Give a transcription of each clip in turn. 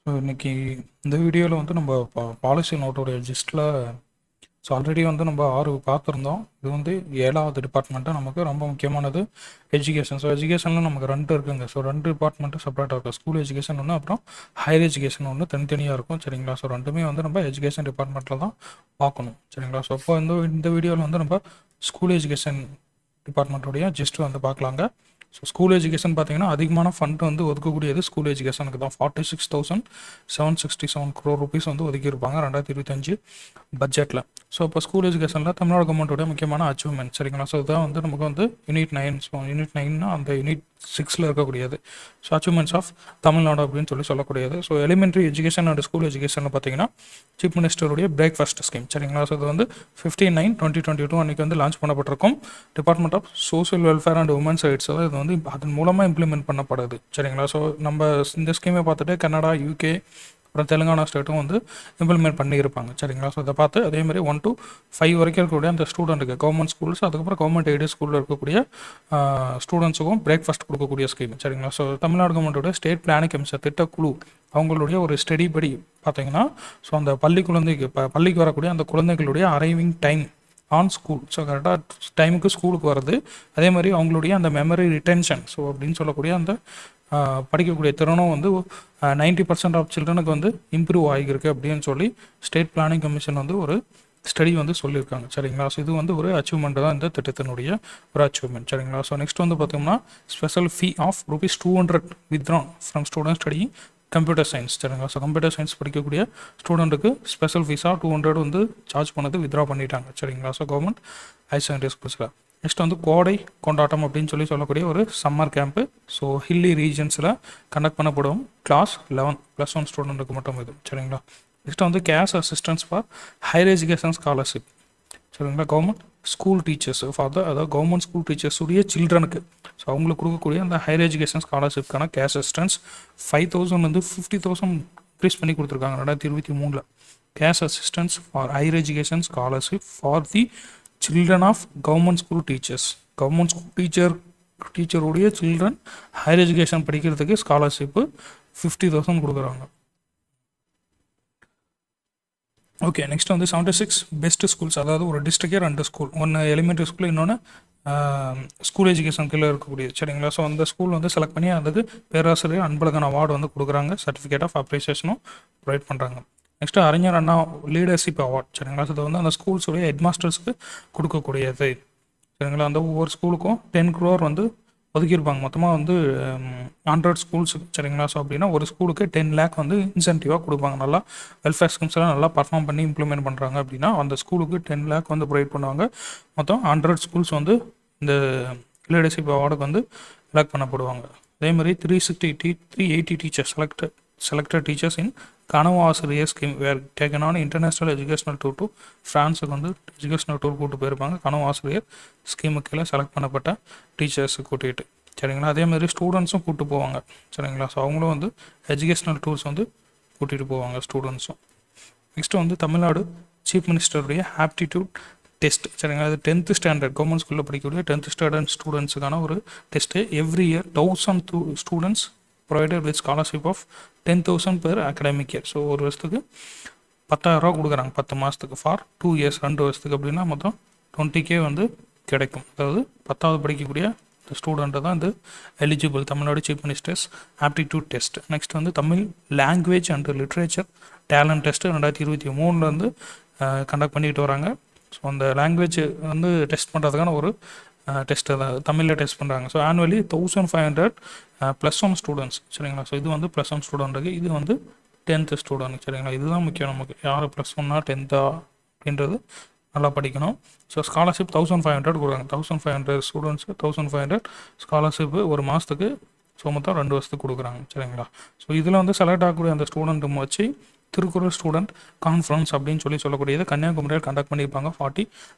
So இன்றைக்கி இந்த வீடியோவில் வந்து நம்ம பாலிசி நோட்டோடைய ஜிஸ்ட்டில் ஆல்ரெடி வந்து நம்ம 6 பார்த்துருந்தோம். இது வந்து 7வது டிபார்ட்மெண்ட்டாக நமக்கு ரொம்ப முக்கியமானது எஜுகேஷன். ஸோ எஜுகேஷனில் நமக்கு 2 இருக்குங்க. ஸோ 2 டிபார்ட்மெண்ட்டு செப்பரேட்டாக இருக்கும். ஸ்கூல் எஜுகேஷன் ஒன்று, அப்புறம் ஹையர் எஜுகேஷன் ஒன்று தனித்தனியாக இருக்கும். சரிங்களா? ஸோ ரெண்டுமே வந்து நம்ம எஜுகேஷன் டிபார்ட்மெண்ட்டில் தான் பார்க்கணும். சரிங்களா? ஸோ இப்போ இந்த வீடியோவில் வந்து நம்ம ஸ்கூல் எஜுகேஷன் டிபார்ட்மெண்ட்டுடைய ஜிஸ்ட் வந்து பார்க்கலாங்க. ஸோ ஸ்கூல் எஜுகேஷன் பார்த்தீங்கன்னா அதிகமான ஃபண்ட் வந்து ஒதுக்கக்கூடியது ஸ்கூல் எஜுகேஷனுக்கு தான். 46,767 crore rupees வந்து ஒதுக்கியிருப்பாங்க 2025 பட்ஜெட்டில். ஸோ இப்போ ஸ்கூல் எஜுகேஷனில் தமிழ்நாடு கவர்மெண்ட்டோட முக்கியமான அச்சீவ்மெண்ட். சரிங்களா? ஸோ இதுதான் வந்து நமக்கு வந்து யூனிட் 9. ஸோ யூனிட் 9னா அந்த யூனிட் 6ல் இருக்கக்கூடியது. ஸோ அச்சீவ்மெண்ட்ஸ் ஆஃப் தமிழ்நாடு அப்படின்னு சொல்லக்கூடியது. So elementary education and school எஜுகேஷனில் பார்த்தீங்கன்னா சீஃப் மினிஸ்டருடைய பிரேக்ஃபாஸ்ட் ஸ்கீம். சரிங்களா? ஸோ இது வந்து 15/9/2022 அன்றைக்கி வந்து லான்ச் பண்ணப்பட்டிருக்கும். Department of social welfare and women's rights இது வந்து அதன் மூலமாக இம்ப்ளிமெண்ட் பண்ணப்படுது. சரிங்களா? ஸோ நம்ம இந்த ஸ்கீமை பார்த்துட்டு கனடா, UK, அப்புறம் தெலுங்கானா ஸ்டேட்டும் வந்து இம்ப்ளிமெண்ட் பண்ணியிருப்பாங்க. சரிங்களா? ஸோ இதை பார்த்து அதேமாதிரி 1 to 5 வரைக்கும் இருக்கக்கூடிய அந்த ஸ்டூடெண்ட்டுக்கு கவர்மெண்ட் ஸ்கூல்ஸ், அதுக்கப்புறம் கவர்மெண்ட் எய்டட் ஸ்கூலில் இருக்கக்கூடிய ஸ்டூடெண்ட்ஸுக்கும் பிரேக்ஃபாஸ்ட் கொடுக்கக்கூடிய ஸ்கீம். சரிங்களா? ஸோ தமிழ்நாடு கவர்மெண்ட்டோட ஸ்டேட் பிளானிங் கமிஷன் திட்டக்குழு அவங்களுடைய ஒரு ஸ்டடி படி பார்த்தீங்கன்னா, ஸோ அந்த பள்ளிக்கு வரக்கூடிய அந்த குழந்தைகளுடைய arriving time on school, so கரெக்டாக டைமுக்கு ஸ்கூலுக்கு வருது, அதே மாதிரி அவங்களுடைய அந்த மெமரி ரிட்டென்ஷன், ஸோ அப்படின்னு சொல்லக்கூடிய அந்த படிக்கக்கூடிய திறனும் வந்து 90% ஆஃப் சில்ட்ரனுக்கு வந்து இம்ப்ரூவ் ஆகியிருக்கு அப்படின்னு சொல்லி ஸ்டேட் பிளானிங் கமிஷன் வந்து ஒரு ஸ்டடி வந்து சொல்லியிருக்காங்க. சரிங்களா? ஸோ இது வந்து ஒரு அச்சீவ்மெண்ட் தான் இந்த திட்டத்தினுடைய ஒரு அச்சீவ்மெண்ட். சரிங்களா? ஸோ நெக்ஸ்ட் வந்து பார்த்தோம்னா special fee of ₹200 withdrawn from students studying computer science. சரிங்களா? ஸோ கம்ப்யூட்டர் சயின்ஸ் படிக்கக்கூடிய ஸ்டூடெண்ட்டுக்கு ஸ்பெஷல் ஃபீஸாக 200 வந்து சார்ஜ் பண்ணது வித்ட்ரா பண்ணிட்டாங்க. சரிங்களா? ஸோ கவர்மெண்ட் ஹையர் செகண்டரி ஸ்கூல்ஸில். நெக்ஸ்ட் வந்து கோடை கொண்டாட்டம் அப்படின்னு சொல்லக்கூடிய ஒரு சம்மர் கேம்ப்பு. ஸோ ஹில்லி ரீஜன்ஸில் கண்டக்ட் பண்ணப்படும் கிளாஸ் 11 +1 ஸ்டூடெண்ட்டுக்கு மட்டும் இது. சரிங்களா? நெக்ஸ்ட் வந்து cash assistance for higher education scholarship. சரிங்களா? கவர்மெண்ட் ஸ்கூல் டீச்சர்ஸ் அதாவது கவர்மெண்ட் ஸ்கூல் டீச்சர்ஸுடைய சில்ட்ரனுக்கு, ஸோ அவங்களுக்கு கொடுக்கக்கூடிய அந்த ஹையர் எஜுகேஷன் ஸ்காலர்ஷிப்கான கேஷ் அசிஸ்டன்ஸ் 5,000 வந்து 50,000 இன்க்ரீஸ் பண்ணி கொடுத்துருக்காங்க 2023. Cash assistance for higher education scholarship for the children of government school teachers. Government school டீச்சருடைய சில்ட்ரன் ஹையர் எஜுகேஷன் படிக்கிறதுக்கு ஸ்காலர்ஷிப்பு 50,000 கொடுக்குறாங்க. ஓகே, நெக்ஸ்ட் வந்து 76 பெஸ்ட் ஸ்கூல்ஸ், அதாவது ஒரு டிஸ்ட்ரிக்டே 2 ஸ்கூல், ஒன்று எலிமெண்ட்ரி ஸ்கூல், இன்னொன்று ஸ்கூல் எஜுகேஷன் கீழே இருக்கக்கூடியது. சரிங்களா? ஸோ அந்த ஸ்கூல் வந்து செலக்ட் பண்ணி அதுக்கு பேராசிரியர் அன்பழகன் அவார்டு வந்து கொடுக்குறாங்க, சர்டிஃபிகேட் ஆஃப் அப்ரிசியேஷனும் ப்ரொவைட் பண்ணுறாங்க. நெக்ஸ்ட்டு அறிஞர் அண்ணா லீடர்ஷிப் அவார்ட். சரிங்களா? ஸோ இது வந்து அந்த ஸ்கூல்ஸுடைய ஹெட் மாஸ்டர்ஸ்க்கு கொடுக்கக்கூடியது. சரிங்களா? அந்த ஒவ்வொரு ஸ்கூலுக்கும் 10 crore வந்து ஒதுக்கியிருப்பாங்க. மொத்தமாக வந்து 100 ஸ்கூல்ஸுக்கு. சரிங்களா? ஸோ அப்படின்னா ஒரு ஸ்கூலுக்கு 10 lakh வந்து இன்சென்டிவாக கொடுப்பாங்க. நல்லா வெல்ஃபேர் ஸ்கீம்ஸ்லாம் நல்லா பர்ஃபார்ம் பண்ணி இம்ப்ளிமெண்ட் பண்ணுறாங்க அப்படின்னா அந்த ஸ்கூலுக்கு 10 lakh வந்து ப்ரொவைட் பண்ணுவாங்க. மொத்தம் 100 ஸ்கூல்ஸ் வந்து இந்த லீடர்ஷிப் அவார்டுக்கு வந்து செலக்ட் பண்ணப்படுவாங்க. அதேமாதிரி 380 டீச்சர்ஸ் செலக்டட் டீச்சர்ஸ் இன் கனவு ஆசிரியர் scheme were taken on international educational tour to ஃப்ரான்ஸுக்கு வந்து எஜுகேஷனல் டூர் கூப்பிட்டு போயிருப்பாங்க. கனவு ஆசிரியர் ஸ்கீமுக்கு கீழே செலக்ட் பண்ணப்பட்ட டீச்சர்ஸு கூட்டிகிட்டு. சரிங்களா? அதேமாதிரி ஸ்டூடெண்ட்ஸும் கூப்பிட்டு போவாங்க. சரிங்களா? ஸோ அவங்களும் வந்து எஜுகேஷனல் டூர்ஸ் வந்து கூட்டிகிட்டு போவாங்க ஸ்டூடெண்ட்ஸும். நெக்ஸ்ட்டு வந்து தமிழ்நாடு சீஃப் மினிஸ்டருடைய ஆப்டிடியூட் டெஸ்ட். சரிங்களா? அது 10th ஸ்டாண்டர்ட் கவர்மெண்ட் ஸ்கூலில் படிக்கக்கூடிய 10th ஸ்டாண்டர்ட் ஸ்டூடெண்ட்ஸுக்கான ஒரு test. Every year 1000 students provided with scholarship of 10,000 per academic year. So ஒரு வருஷத்துக்கு 10,000 கொடுக்குறாங்க 10 மாதத்துக்கு ஃபார் 2 years 2 வருஷத்துக்கு. அப்படின்னா மொத்தம் 20K வந்து கிடைக்கும். அதாவது 10வது படிக்கக்கூடிய இந்த ஸ்டூடெண்ட்டு தான் இது eligible Tamil Nadu chief ministers aptitude test. Next வந்து Tamil language and literature talent test 2023 conduct பண்ணிக்கிட்டு வராங்க. ஸோ அந்த லாங்குவேஜ் வந்து டெஸ்ட் பண்ணுறதுக்கான ஒரு டெஸ்ட்டு தான் தமிழில் டெஸ்ட் பண்ணுறாங்க. So annually 1500 +1 students. சரிங்களா? ஸோ இது வந்து +1 ஸ்டூடெண்ட்டுக்கு, இது வந்து 10th ஸ்டூடெண்ட். சரிங்களா? இதுதான் முக்கியம் நமக்கு, யார் +1 10th அப்படின்றது நல்லா படிக்கணும். ஸோ ஸ்காலர்ஷிப் 1500 கொடுக்குறாங்க. 1500 ஸ்டூடெண்ட்ஸு 1500 ஸ்காலர்ஷிப்பு ஒரு மாதத்துக்கு. ஸோ மொத்தம் 2 வருஷத்துக்கு கொடுக்குறாங்க. சரிங்களா? ஸோ இதில் வந்து செலக்ட் ஆகக்கூடிய அந்த ஸ்டூடெண்ட்டும் வச்சு திருக்குறள் ஸ்டூடெண்ட் கான்ஃபரன்ஸ் அப்படின்னு சொல்லக்கூடியது கன்னியாகுமரியில் கண்டக்ட் பண்ணியிருப்பாங்க 40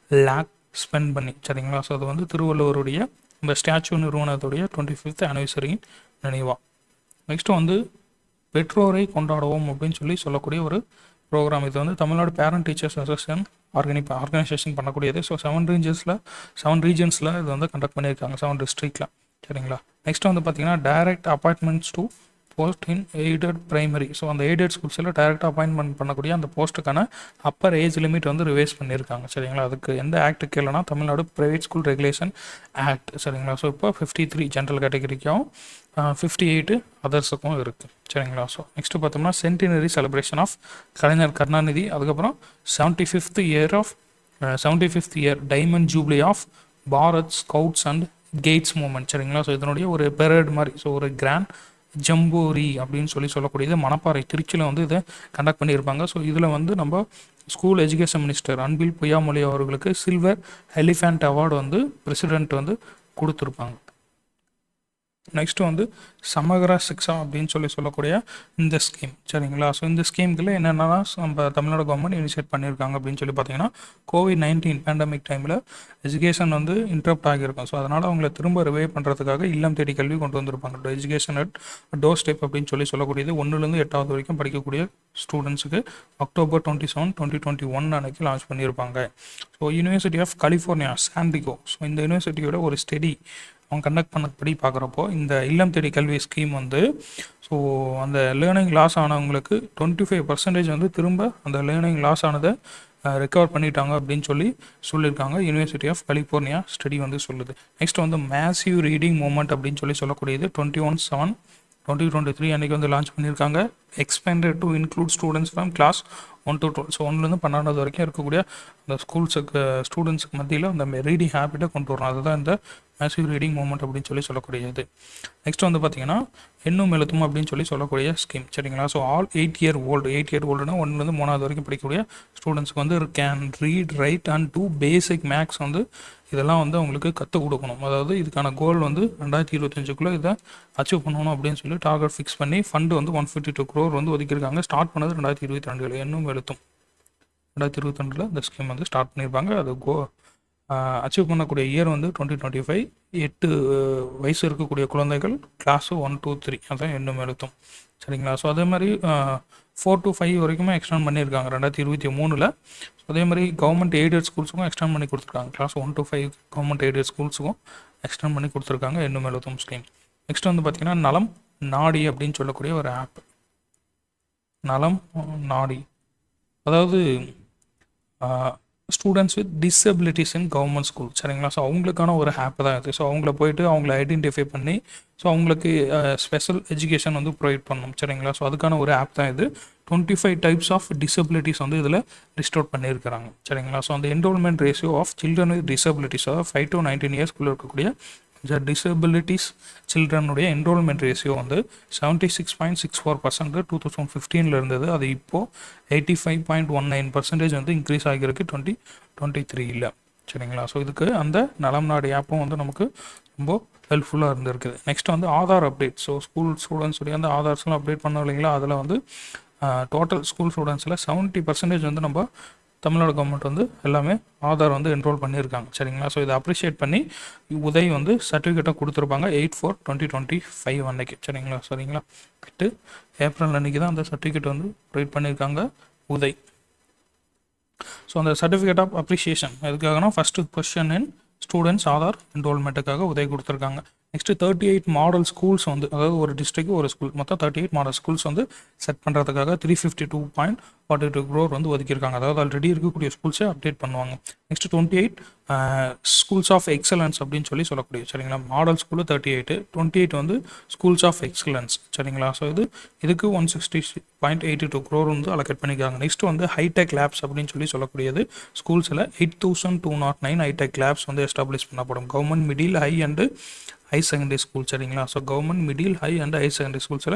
lakh ஸ்பெண்ட் பண்ணி. சரிங்களா? ஸோ அது வந்து திருவள்ளுவருடைய இந்த ஸ்டாச்சு நிறுவனத்துடைய 25th anniversary நினைவாக. நெக்ஸ்ட்டு வந்து பெற்றோரை கொண்டாடுவோம் அப்படின்னு சொல்லக்கூடிய ஒரு ப்ரோக்ராம். இது வந்து Tamil Nadu parent teachers association organisation பண்ணக்கூடியது. ஸோ 7 ரீஜன்ஸில் இது வந்து கண்டக்ட் பண்ணியிருக்காங்க, 7 டிஸ்ட்ரிக்டில். சரிங்களா? நெக்ஸ்ட் வந்து பார்த்தீங்கன்னா direct appointments to post in aided primary. So அந்த எய்டட் ஸ்கூல்ஸில் டைரெக்டாக அப்பாயின்மெண்ட் பண்ணக்கூடிய அந்த போஸ்ட்டுக்கான அப்பர் ஏஜ் லிமிட் வந்து ரிவைஸ் பண்ணியிருக்காங்க. சரிங்களா, அதுக்கு எந்த ஆக்ட் கீழனா Tamil Nadu private school regulation act. சரிங்களா, ஸோ இப்போ 53 ஜென்ரல் கேட்டகரிக்கும் 58 அதர்ஸுக்கும் இருக்குது. சரிங்களா, ஸோ நெக்ஸ்ட்டு பார்த்தோம்னா centenary celebration of Kalaignar Karunanidhi, அதுக்கப்புறம் 75th year diamond jubilee of Bharat scouts and guides movement. சரிங்களா, ஸோ இதனுடைய ஒரு பெரேட் மாதிரி, ஸோ ஒரு கிராண்ட் ஜம்போரி அப்படின்னு சொல்லக்கூடியது மணப்பாறை திருச்சியில் வந்து இதை கண்டக்ட் பண்ணியிருப்பாங்க. ஸோ இதில் வந்து நம்ம ஸ்கூல் எஜுகேஷன் மினிஸ்டர் அன்பில் பொய்யாமொழி அவர்களுக்கு சில்வர் எலிஃபண்ட் அவார்டு வந்து பிரசிடென்ட் வந்து கொடுத்துருப்பாங்க. நெக்ஸ்ட் வந்து சமகர சிக்ஷா அப்படின்னு சொல்லக்கூடிய இந்த ஸ்கீம். சரிங்களா, ஸோ இந்த ஸ்கீம்குள்ள என்னென்னா நம்ம தமிழ்நாடு கவர்மெண்ட் இனிஷியேட் பண்ணியிருக்காங்க அப்படின்னு சொல்லி பார்த்தீங்கன்னா, COVID-19 பேண்டமிக் டைமில் எஜுகேஷன் வந்து இன்டரப்ட் ஆகியிருக்கும். ஸோ அதனால் அவங்களை திரும்ப ரிவைவ் பண்ணுறதுக்காக இல்லம் தேடி கல்வி கொண்டு வந்திருப்பாங்க. எஜுகேஷன் அட் டோர் ஸ்டெப் அப்படின்னு சொல்லக்கூடியது 1லேருந்து 8வது வரைக்கும் படிக்கக்கூடிய ஸ்டூடெண்ட்ஸுக்கு October 27, 2021 அன்னைக்கு லான்ச் பண்ணியிருப்பாங்க. So university of California San Diego, so இந்த யூனிவர்சிட்டியோட ஒரு ஸ்டடி அவங்க கண்டக்ட் பண்ணபடி பார்க்குறப்போ இந்த இல்லம் தேடி கல்வி ஸ்கீம் வந்து ஸோ அந்த லேர்னிங் லாஸ் ஆனவங்களுக்கு 25% வந்து திரும்ப அந்த லேர்னிங் லாஸ் ஆனதை ரெக்கவர் பண்ணிட்டாங்க அப்படின்னு சொல்லியிருக்காங்க. யூனிவர்சிட்டி ஆஃப் கலிஃபோர்னியா ஸ்டடி வந்து சொல்லுது. நெக்ஸ்ட் வந்து மேசிவ் ரீடிங் மூமெண்ட் அப்படின்னு சொல்லக்கூடியது 21/7/2023 அன்றைக்கி வந்து லான்ச் பண்ணியிருக்காங்க. Expanded to include students from class 1 to 12. So 1லேருந்து 12வது வரைக்கும் இருக்கக்கூடிய அந்த ஸ்டூடெண்ட்ஸுக்கு மத்தியில் அந்த ரீடிங் ஹேபிட்டை கொண்டு வரணும். அதுதான் இந்த மேசிவ் ரீடிங் மூமெண்ட் அப்படின்னு சொல்லக்கூடியது. நெக்ஸ்ட் வந்து பார்த்தீங்கன்னா எண்ணும் எழுத்தும் அப்படின்னு சொல்லக்கூடிய ஸ்கீம். சரிங்களா, ஸோ ஆல் 8 year old 1லேருந்து 3வது வரைக்கும் படிக்கக்கூடிய ஸ்டூடெண்ட்ஸ்க்கு வந்து can read write and do basic maths வந்து இதெல்லாம் வந்து அவங்களுக்கு கற்றுக் கொடுக்கணும். அதாவது இதுக்கான கோல் வந்து 2025 இதை அச்சீவ் பண்ணணும் அப்படின்னு சொல்லி டார்கெட் ஃபிக்ஸ் பண்ணி ஃபண்டு வந்து 152 crore வந்து ஒதுக்கியிருக்காங்க. ஸ்டார்ட் பண்ணது 2022 எண்ணும் எழுத்தும் 2022 இந்த ஸ்கீம் வந்து ஸ்டார்ட் பண்ணியிருப்பாங்க. அது அச்சீவ் பண்ணக்கூடிய இயர் வந்து 2025. 8 வயசு இருக்கக்கூடிய குழந்தைகள் கிளாஸு 1, 2, 3 அதான் எண்ணும் எழுத்தும். சரிங்களா, ஸோ அதே மாதிரி 4 to 5 வரைக்குமே எக்ஸ்டெண்ட் பண்ணியிருக்காங்க 2023. அதே மாதிரி கவர்மெண்ட் எய்டட் ஸ்கூல்ஸுக்கும் எக்ஸ்டெண்ட் பண்ணி கொடுத்துருக்காங்க. கிளாஸ் 1 to 5 கவர்மெண்ட் எய்டட் ஸ்கூல்ஸுக்கும் எக்ஸ்டெண்ட் பண்ணி கொடுத்துருக்காங்க எண்ணும் எழுத்தும் ஸ்கீம். நெக்ஸ்ட் வந்து பார்த்திங்கன்னா நலம் நாடி அப்படின்னு சொல்லக்கூடிய ஒரு ஆப். நலம் நாடி அதாவது students with disabilities in government school. சரிங்களா, ஸோ அவங்களுக்கான ஒரு ஆப் தான் இது. ஸோ அவங்கள போயிட்டு அவங்கள ஐடென்டிஃபை பண்ணி ஸோ அவங்களுக்கு ஸ்பெஷல் எஜுகேஷன் வந்து ப்ரொவைட் பண்ணணும். சரிங்களா, ஸோ அதுக்கான ஒரு ஆப் தான் இது. 25 types ஆஃப் டிசபிலிட்டிஸ் வந்து இதில் லிஸ்ட் பண்ணியிருக்கிறாங்க. சரிங்களா, ஸோ அந்த enrolment ratio of children with disabilities 5 to 19 இயர்ஸ்க்குள்ளே இருக்கக்கூடிய டிசபிலிட்டிஸ் சில்ட்ரனுடைய என்ரோல்மெண்ட் ரேஷியோ வந்து 76.64% 2015 இருந்தது. அது இப்போது 85.19% வந்து இன்க்ரீஸ் ஆகியிருக்கு 2023. சரிங்களா, ஸோ இதுக்கு அந்த நலம் நாடு ஆப்பும் வந்து நமக்கு ரொம்ப ஹெல்ப்ஃபுல்லாக இருந்திருக்குது. நெக்ஸ்ட் வந்து ஆதார் அப்டேட். ஸோ ஸ்கூல் ஸ்டூடெண்ட்ஸுடைய அந்த ஆதார்ஸ்லாம் அப்டேட் பண்ணோம் இல்லைங்களா, அதில் வந்து டோட்டல் ஸ்கூல் ஸ்டூடெண்ட்ஸில் 70% வந்து நம்ம தமிழ்நாடு கவர்மெண்ட் வந்து எல்லாமே ஆதார் வந்து என்ரோல் பண்ணியிருக்காங்க. சரிங்களா, ஸோ இதை அப்ரிஷியேட் பண்ணி உதய் வந்து சர்டிஃபிகேட்டாக கொடுத்துருப்பாங்க 8/4/2025 அன்னைக்கு. சரிங்களா, 8 ஏப்ரல் அன்னைக்கு தான் அந்த சர்டிஃபிகேட் வந்து ப்ரொவைட் பண்ணியிருக்காங்க உதய். ஸோ அந்த சர்டிஃபிகேட் ஆஃப் அப்ரிஷியேஷன் எதுக்காகனா first question in students Aadhaar என்ரோல்மெண்ட்டுக்காக உதவி கொடுத்துருக்காங்க. நெக்ஸ்ட்டு 38 மாடல் ஸ்கூல்ஸ் வந்து, அதாவது ஒரு டிஸ்ட்ரிக்ட் ஒரு ஸ்கூல் மொத்தம் 38 மாடல் ஸ்கூல்ஸ் வந்து செட் பண்ணுறதுக்காக 352.42 crore வந்து ஒதுக்கியிருக்காங்க. அதாவது ஆல்ரெடி இருக்கக்கூடிய ஸ்கூல்ஸை அப்டேட் பண்ணுவாங்க. நெக்ஸ்ட் 28 ஸ்கூல்ஸ் ஆஃப் எக்ஸலன்ஸ் அப்படின்னு சொல்லக்கூடிய. சரிங்களா, மாடல் ஸ்கூலு 38, 28 வந்து ஸ்கூல்ஸ் ஆஃப் எக்ஸலன்ஸ். சரிங்களா, ஸோ இதுக்கு 160.82 crore வந்து அலோகேட் பண்ணியிருக்காங்க. நெக்ஸ்ட் வந்து ஹைடெக் லேப்ஸ் அப்படின்னு சொல்லக்கூடியது ஸ்கூல்ஸில் 8209 ஹைடெக் லேப்ஸ் வந்து எஸ்டாப்ளிஷ் பண்ணப்படும். Government middle high and high secondary school. சரிங்களா, so government middle high and high secondary ஸ்கூல்ஸில்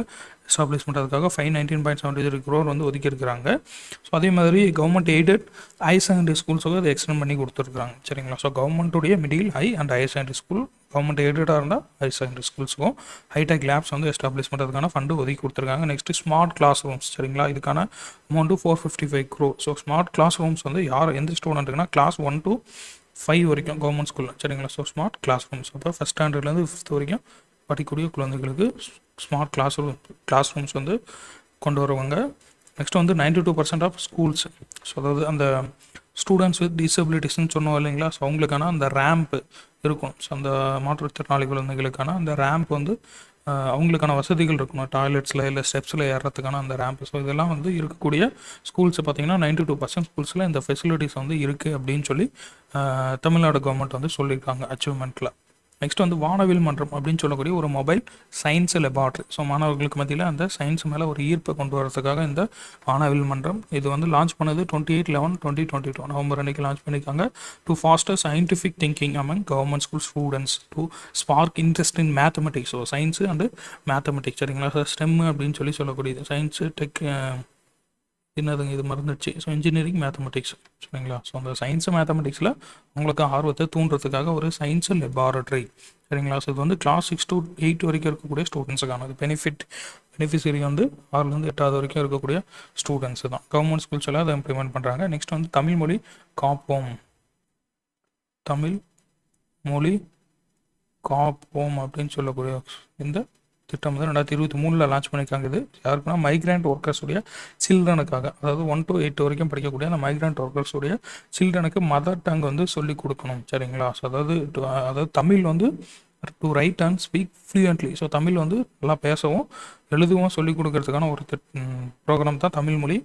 எஸ்டாப்ளிஷ் பண்ணுறதுக்காக 519.73 crore வந்து ஒதுக்கியிருக்கிறாங்க. ஸோ அதே மாதிரி கவர்மெண்ட் எய்டட் ஹை செகண்டரி ஸ்கூல்ஸுக்கு அதை எக்ஸ்டெண்ட் பண்ணி கொடுத்துருக்காங்க. சரிங்களா, ஸோ கவர்மெண்ட்டுடைய middle high and high secondary school government எய்டடாக இருந்தால் ஹை செகண்டரி ஸ்கூல்ஸுக்கும் ஹைடெக் லேப்ஸ் வந்து எஸ்டாப்ளிஷ் பண்ணுறதுக்கான ஃபண்டு ஒதுக்கி கொடுத்துருக்காங்க. Next smart class rooms. சரிங்களா, இதுக்கான amount 455 crore. So smart class rooms வந்து எந்த ஸ்டூடெண்ட்டுக்குன்னா கிளாஸ் 1 to 5 வரைக்கும் கவர்மெண்ட் ஸ்கூலில். சரிங்களா, ஸோ ஸ்மார்ட் கிளாஸ் ரூம்ஸ் அப்போ ஃபஸ்ட் ஸ்டாண்டர்ட்லேருந்து 5th வரைக்கும் படிக்கக்கூடிய குழந்தைகளுக்கு ஸ்மார்ட் கிளாஸ் ரூம்ஸ் வந்து கொண்டு வருவாங்க. நெக்ஸ்ட் வந்து 92% ஆஃப் ஸ்கூல்ஸ், ஸோ அதாவது அந்த ஸ்டூடெண்ட்ஸ் வித் டிசபிலிட்டிஸ்ன்னு சொன்னோம் இல்லைங்களா, ஸோ அவங்களுக்கான அந்த ரேம்ப் இருக்கும். ஸோ அந்த மாற்றுத்திறனாளி குழந்தைகளுக்கான அந்த ரேம்ப் வந்து அவங்களுக்கான வசதிகள் இருக்கணும், டாய்லெட்ஸில் இல்லை ஸ்டெப்ஸில் ஏறுறதுக்கான அந்த ரேம்ப். ஸோ இதெல்லாம் வந்து இருக்கக்கூடிய ஸ்கூல்ஸ் பார்த்தீங்கன்னா 92% ஸ்கூல்ஸில் இந்த ஃபெசிலிட்டிஸ் வந்து இருக்குது அப்படின்னு சொல்லி தமிழ்நாடு கவர்மெண்ட் வந்து சொல்லியிருக்காங்க அச்சீவ்மெண்ட்டில். நெக்ஸ்ட் வந்து வானவில் மன்றம் அப்படின்னு சொல்லக்கூடிய ஒரு மொபைல் சயின்ஸ் லெபார்ட்ரி. ஸோ மாணவர்களுக்கு மத்தியில் அந்த சயின்ஸ் மேலே ஒரு ஈர்ப்பை கொண்டு வரதுக்காக இந்த வானவில் மன்றம் இது வந்து லான்ச் பண்ணது 28/11/2022 நவம்பர் அன்னைக்கு லான்ச் பண்ணியிருக்காங்க. To foster scientific thinking among government school students, to spark interest in mathematics. So science and mathematics சரிங்களா. ஸோ ஸ்டெம் அப்படின்னு சொல்லக்கூடியது சயின்ஸு டெக் என்னதுங்க இது மறந்துடுச்சு. ஸோ இன்ஜினியரிங் மேத்தமெட்டிக்ஸ் சரிங்களா. ஸோ அந்த சயின்ஸு மேத்தமெட்டிக்ஸில் உங்களுக்கு ஆர்வத்தை தூண்டுறதுக்காக ஒரு சயின்ஸ் லெபார்ட்ரி சரிங்களா. ஸோ இது வந்து கிளாஸ் 6 to 8 வரைக்கும் இருக்கக்கூடிய ஸ்டூடெண்ட்ஸுக்கானது. பெனிஃபிஷரி வந்து 6லேருந்து 8வது வரைக்கும் இருக்கக்கூடிய ஸ்டூடெண்ட்ஸு தான். கவர்மெண்ட் ஸ்கூல்ஸ் எல்லாம் அதை இம்ப்ளிமெண்ட் பண்ணுறாங்க. நெக்ஸ்ட் வந்து தமிழ் மொழி காப்போம். தமிழ் மொழி காப்போம் அப்படின்னு சொல்லக்கூடிய இந்த திட்டம் வந்து 2023 லான்ச் பண்ணியிருக்காங்க. இது யாருக்குன்னா மைக்ரண்ட் ஒர்க்கர்ஸுடைய சில்ட்ரனுக்காக, அதாவது 1 to 8 வரைக்கும் படிக்கக்கூடிய அந்த மைக்ரண்ட் ஒர்க்கர்ஸுடைய சில்ட்ரனுக்கு மதர் டங் வந்து சொல்லிக் கொடுக்கணும் சரிங்களா. ஸோ அதாவது தமிழ் வந்து to right and speak fluently. So Tamil வந்து நல்லா பேசவும் எழுதவும் சொல்லிக் கொடுக்கறதுக்கான ஒரு ப்ரோக்ராம் தான் தமிழ் மொழி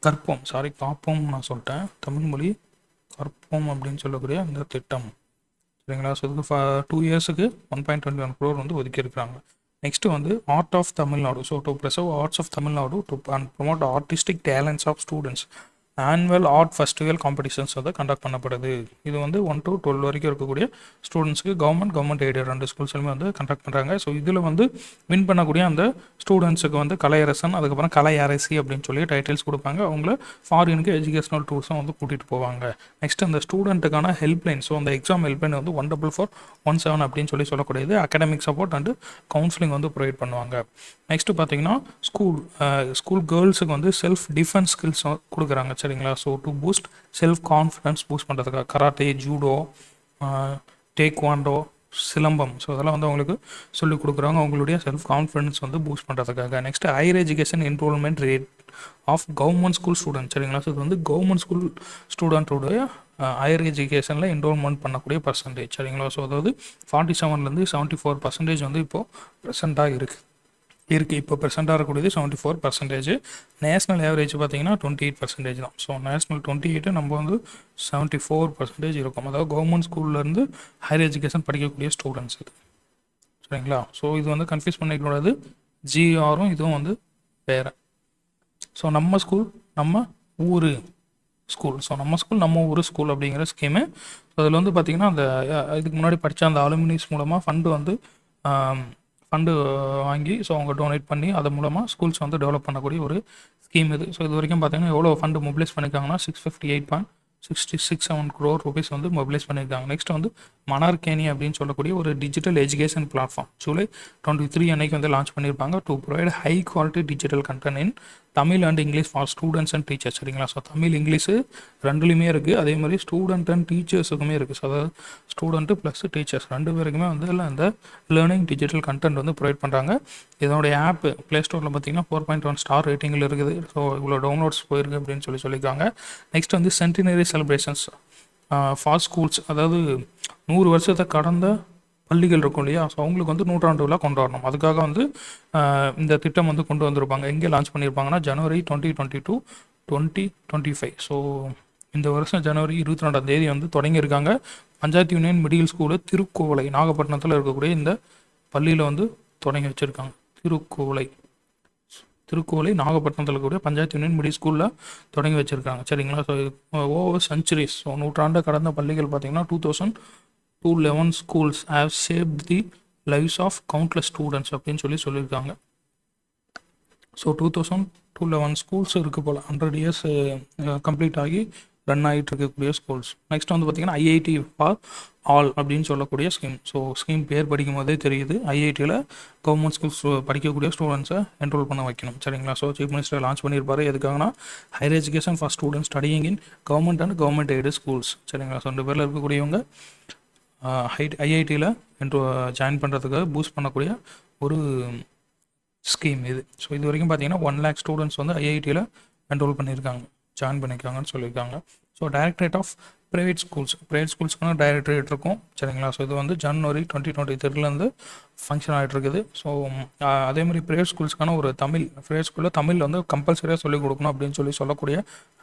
கற்போம். காப்போம் நான் சொல்லிட்டேன். தமிழ் மொழி கற்போம் அப்படின்னு சொல்லக்கூடிய அந்த திட்டம் சரிங்களா. ஸோ இதுக்கு 2 இயர்ஸுக்கு 1.21 crore வந்து ஒதுக்கி இருக்கிறாங்க. நெக்ஸ்ட் வந்து art of Tamil Nadu. So to preserve arts of Tamil Nadu to and promote artistic talents of students annual art festival competitions வந்து கண்டக்ட் பண்ணப்படுது. இது வந்து 1 to 12 வரைக்கும் இருக்கக்கூடிய ஸ்டூடெண்ட்ஸ்க்கு கவர்மெண்ட் எய்டட் 2 ஸ்கூல்ஸ்லுமே வந்து கண்டக்ட் பண்ணுறாங்க. ஸோ இதில் வந்து வின் பண்ணக்கூடிய அந்த ஸ்டூடெண்ட்ஸுக்கு வந்து கலையரசன் அதுக்கப்புறம் கலை அரசி அப்படின்னு சொல்லி டைட்டில்ஸ் கொடுப்பாங்க. அவங்கள ஃபாரினுக்கு எஜுகேஷனல் டூர்ஸும் வந்து கூட்டிகிட்டு போவாங்க. நெக்ஸ்ட் அந்த ஸ்டூடெண்ட்டுக்கான ஹெல்ப்லைன். ஸோ அந்த எக்ஸாம் ஹெல்ப்லைன் வந்து 14417 அப்படின்னு சொல்லக்கூடியது அகாடமிக் சப்போர்ட் அண்டு கவுன்சிலிங் வந்து ப்ரொவைட் பண்ணுவாங்க. நெக்ஸ்ட்டு பார்த்தீங்கன்னா ஸ்கூல் கேர்ள்ஸுக்கு வந்து செல்ஃப் டிஃபென்ஸ் ஸ்கில்ஸ் கொடுக்குறாங்க சரிங்களா. So to boost self confidence boost பண்ணுறதுக்காக karate, judo, taekwondo, silambam. So அதெல்லாம் வந்து அவங்களுக்கு சொல்லிக் கொடுக்குறாங்க அவங்களுடைய செல்ஃப் கான்ஃபிடன்ஸ் வந்து பூஸ்ட் பண்ணுறதுக்காக. Next higher education enrolment rate of government school student சரிங்களா. ஸோ இது வந்து கவர்மெண்ட் ஸ்கூல் ஸ்டூடெண்ட்டோடைய ஹையர் எஜுகேஷனில் என்ரோல்மெண்ட் பண்ணக்கூடிய பர்சன்டேஜ் சரிங்களா. ஸோ அதாவது 47லேருந்து 74% வந்து இப்போது ப்ரெசண்ட்டாக இருக்குது. இப்போ ப்ரெசென்ட்டாக இருக்கக்கூடியது 74%. நேஷ்னல் ஆவரேஜ் பார்த்தீங்கன்னா 28% தான். ஸோ நேஷ்னல் 28 நம்ம வந்து 74% இருக்கும். அதாவது கவர்மெண்ட் ஸ்கூல்லேருந்து ஹையர் எஜுகேஷன் படிக்கக்கூடிய ஸ்டூடெண்ட்ஸ் இது சரிங்களா. ஸோ இது வந்து கன்ஃபியூஸ் பண்ணிக்கூடாது. ஜிஆரும் இதுவும் வந்து வேறு. ஸோ நம்ம ஸ்கூல் நம்ம ஊர் ஸ்கூல். ஸோ நம்ம ஸ்கூல் நம்ம ஊர் ஸ்கூல் அப்படிங்கிற ஸ்கீமு. ஸோ அதில் வந்து பார்த்திங்கன்னா அந்த இதுக்கு முன்னாடி படித்த அந்த அலுமினிஸ் மூலமாக ஃபண்டு வாங்கி ஸோ அவங்க டொனேட் பண்ணி அது மூலமாக ஸ்கூல்ஸ் வந்து டெவலப் பண்ணக்கூடிய ஒரு ஸ்கீம் இது. ஸோ இது வரைக்கும் பார்த்தீங்கன்னா எவ்வளோ ஃபண்டு மொபிலைஸ் பண்ணியிருக்காங்கன்னா 658.667 crore rupees வந்து மொபிலைஸ் பண்ணியிருக்காங்க. நெக்ஸ்ட் வந்து மனார்கேனி அப்படின்னு சொல்லக்கூடிய ஒரு டிஜிட்டல் எஜுகேஷன் பிளாட்ஃபார்ம் ஜூலை 23 அன்னைக்கு வந்து லான்ச் பண்ணியிருப்பாங்க. To provide high quality digital content in Tamil and English for students and teachers சரிங்களா. ஸோ தமிழ் இங்கிலீஷு ரெண்டுலேயுமே இருக்குது. அதே மாதிரி ஸ்டூடெண்ட் அண்ட் டீச்சர்ஸுக்குமே இருக்குது. ஸோ அதாவது ஸ்டூடெண்ட்டு ப்ளஸ் டீச்சர்ஸ் 2 பேருக்குமே வந்து இந்த லேர்னிங் டிஜிட்டல் கண்டென்ட் வந்து ப்ரொவைட் பண்ணுறாங்க. இதனுடைய ஆப் ப்ளே ஸ்டோரில் பார்த்தீங்கன்னா 4.1 ஸ்டார் ரேட்டிங்கில் இருக்குது. ஸோ இவ்வளோ டவுன்லோட்ஸ் போயிருக்கு அப்படின்னு சொல்லியிருக்காங்க. நெக்ஸ்ட் வந்து சென்டினரி செலிப்ரேஷன்ஸ் ஃபார் ஸ்கூல்ஸ், அதாவது 100 வருஷத்தை கடந்த பள்ளிகள் இருக்கும் இல்லையா. ஸோ அவங்களுக்கு வந்து 100ஆண்டு விழா கொண்டாடணும். அதுக்காக வந்து இந்த திட்டம் வந்து கொண்டு வந்திருப்பாங்க. எங்கே லான்ச் பண்ணியிருப்பாங்கன்னா ஜனவரி 2022 2025. ஸோ இந்த வருஷம் ஜனவரி 22ஆம் வந்து தொடங்கியிருக்காங்க. பஞ்சாயத்து யூனியன் மிடில் ஸ்கூலு திருக்கோவளை நாகப்பட்டினத்தில் இருக்கக்கூடிய இந்த பள்ளியில் வந்து தொடங்கி வச்சுருக்காங்க. திருக்கோவளை நாகப்பட்டினத்தில் இருக்கக்கூடிய பஞ்சாயத்து யூனியன் மிடில் ஸ்கூலில் தொடங்கி வச்சுருக்காங்க சரிங்களா. ஸோ ஓவர் சென்ச்சுரிஸ், ஸோ 100ஆண்டு கடந்த பள்ளிகள் பார்த்திங்கன்னா 2211 schools have shaped the lives of countless students அப்படின்னு சொல்லியிருக்காங்க. ஸோ 2211 ஸ்கூல்ஸ் இருக்குது போல். 100 years கம்ப்ளீட் ஆகி ரன் ஆகிட்டு இருக்கக்கூடிய ஸ்கூல்ஸ். நெக்ஸ்ட் வந்து பார்த்திங்கன்னா ஐஐடி ஃபார் ஆல் அப்படின்னு சொல்லக்கூடிய ஸ்கீம். ஸோ ஸ்கீம் பேர் படிக்கும் போதே தெரியுது. ஐஐடியில் கவர்மெண்ட் ஸ்கூல்ஸ் படிக்கக்கூடிய ஸ்டூடெண்ட்ஸை என்ரோல் பண்ண வைக்கணும் சரிங்களா. ஸோ சீஃப் மினிஸ்டர் லான்ச் பண்ணியிருப்பாரு. எதுக்காகனா higher education for students studying in government and government aid schools சரிங்களா. ஸோ 2 பேரில் இருக்கக்கூடியவங்க ஐஐடியில் ஜாயின் பண்ணுறதுக்காக பூஸ்ட் பண்ணக்கூடிய ஒரு ஸ்கீம் இது. ஸோ இது வரைக்கும் பார்த்தீங்கன்னா 1 lakh ஸ்டூடெண்ட்ஸ் வந்து ஐஐடியில் என்ரோல் பண்ணியிருக்காங்க, ஜாயின் பண்ணியிருக்காங்கன்னு சொல்லியிருக்காங்க. ஸோ டைரக்டரேட் ஆஃப் ப்ரைவேட் ஸ்கூல்ஸ்க்கான டைரக்டரேட் இருக்கும் சரிங்களா. ஸோ இது வந்து ஜனவரி 2023 ஃபங்க்ஷன் ஆகிட்டு இருக்குது. ஸோ அதேமாதிரி ப்ரைவேட் ஸ்கூல்ஸ்க்கான ஒரு ப்ரைவேட் ஸ்கூலில் தமிழ் வந்து கம்பல்சரியாக சொல்லிக் கொடுக்கணும் அப்படின்னு சொல்லக்கூடிய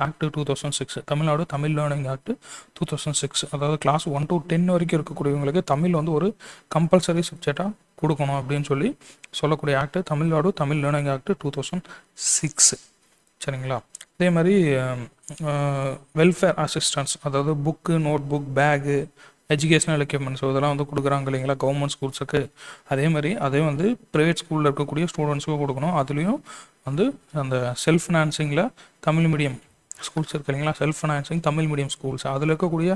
act 2006, Tamil Nadu Tamil learning act 2006. அதாவது கிளாஸ் 1 to 10 வரைக்கும் இருக்கக்கூடியவங்களுக்கு தமிழ் வந்து ஒரு கம்பல்சரி சப்ஜெக்டாக கொடுக்கணும் அப்படின்னு சொல்லக்கூடிய act Tamil Nadu Tamil learning act 2006 சரிங்களா. அதே மாதிரி வெல்ஃபேர் அசிஸ்டன்ஸ், அதாவது book, note book, bag, educational equipments இதெல்லாம் வந்து கொடுக்குறாங்க இல்லைங்களா கவர்மெண்ட் ஸ்கூல்ஸுக்கு. அதே மாதிரி அதே வந்து ப்ரைவேட் ஸ்கூலில் இருக்கக்கூடிய ஸ்டூடெண்ட்ஸுக்கும் கொடுக்கணும். அதுலேயும் வந்து அந்த செல்ஃப் ஃபினான்சிங்கில் தமிழ் மீடியம் ஸ்கூல்ஸ் இருக்கு இல்லைங்களா, self financing Tamil medium schools, அதில் இருக்கக்கூடிய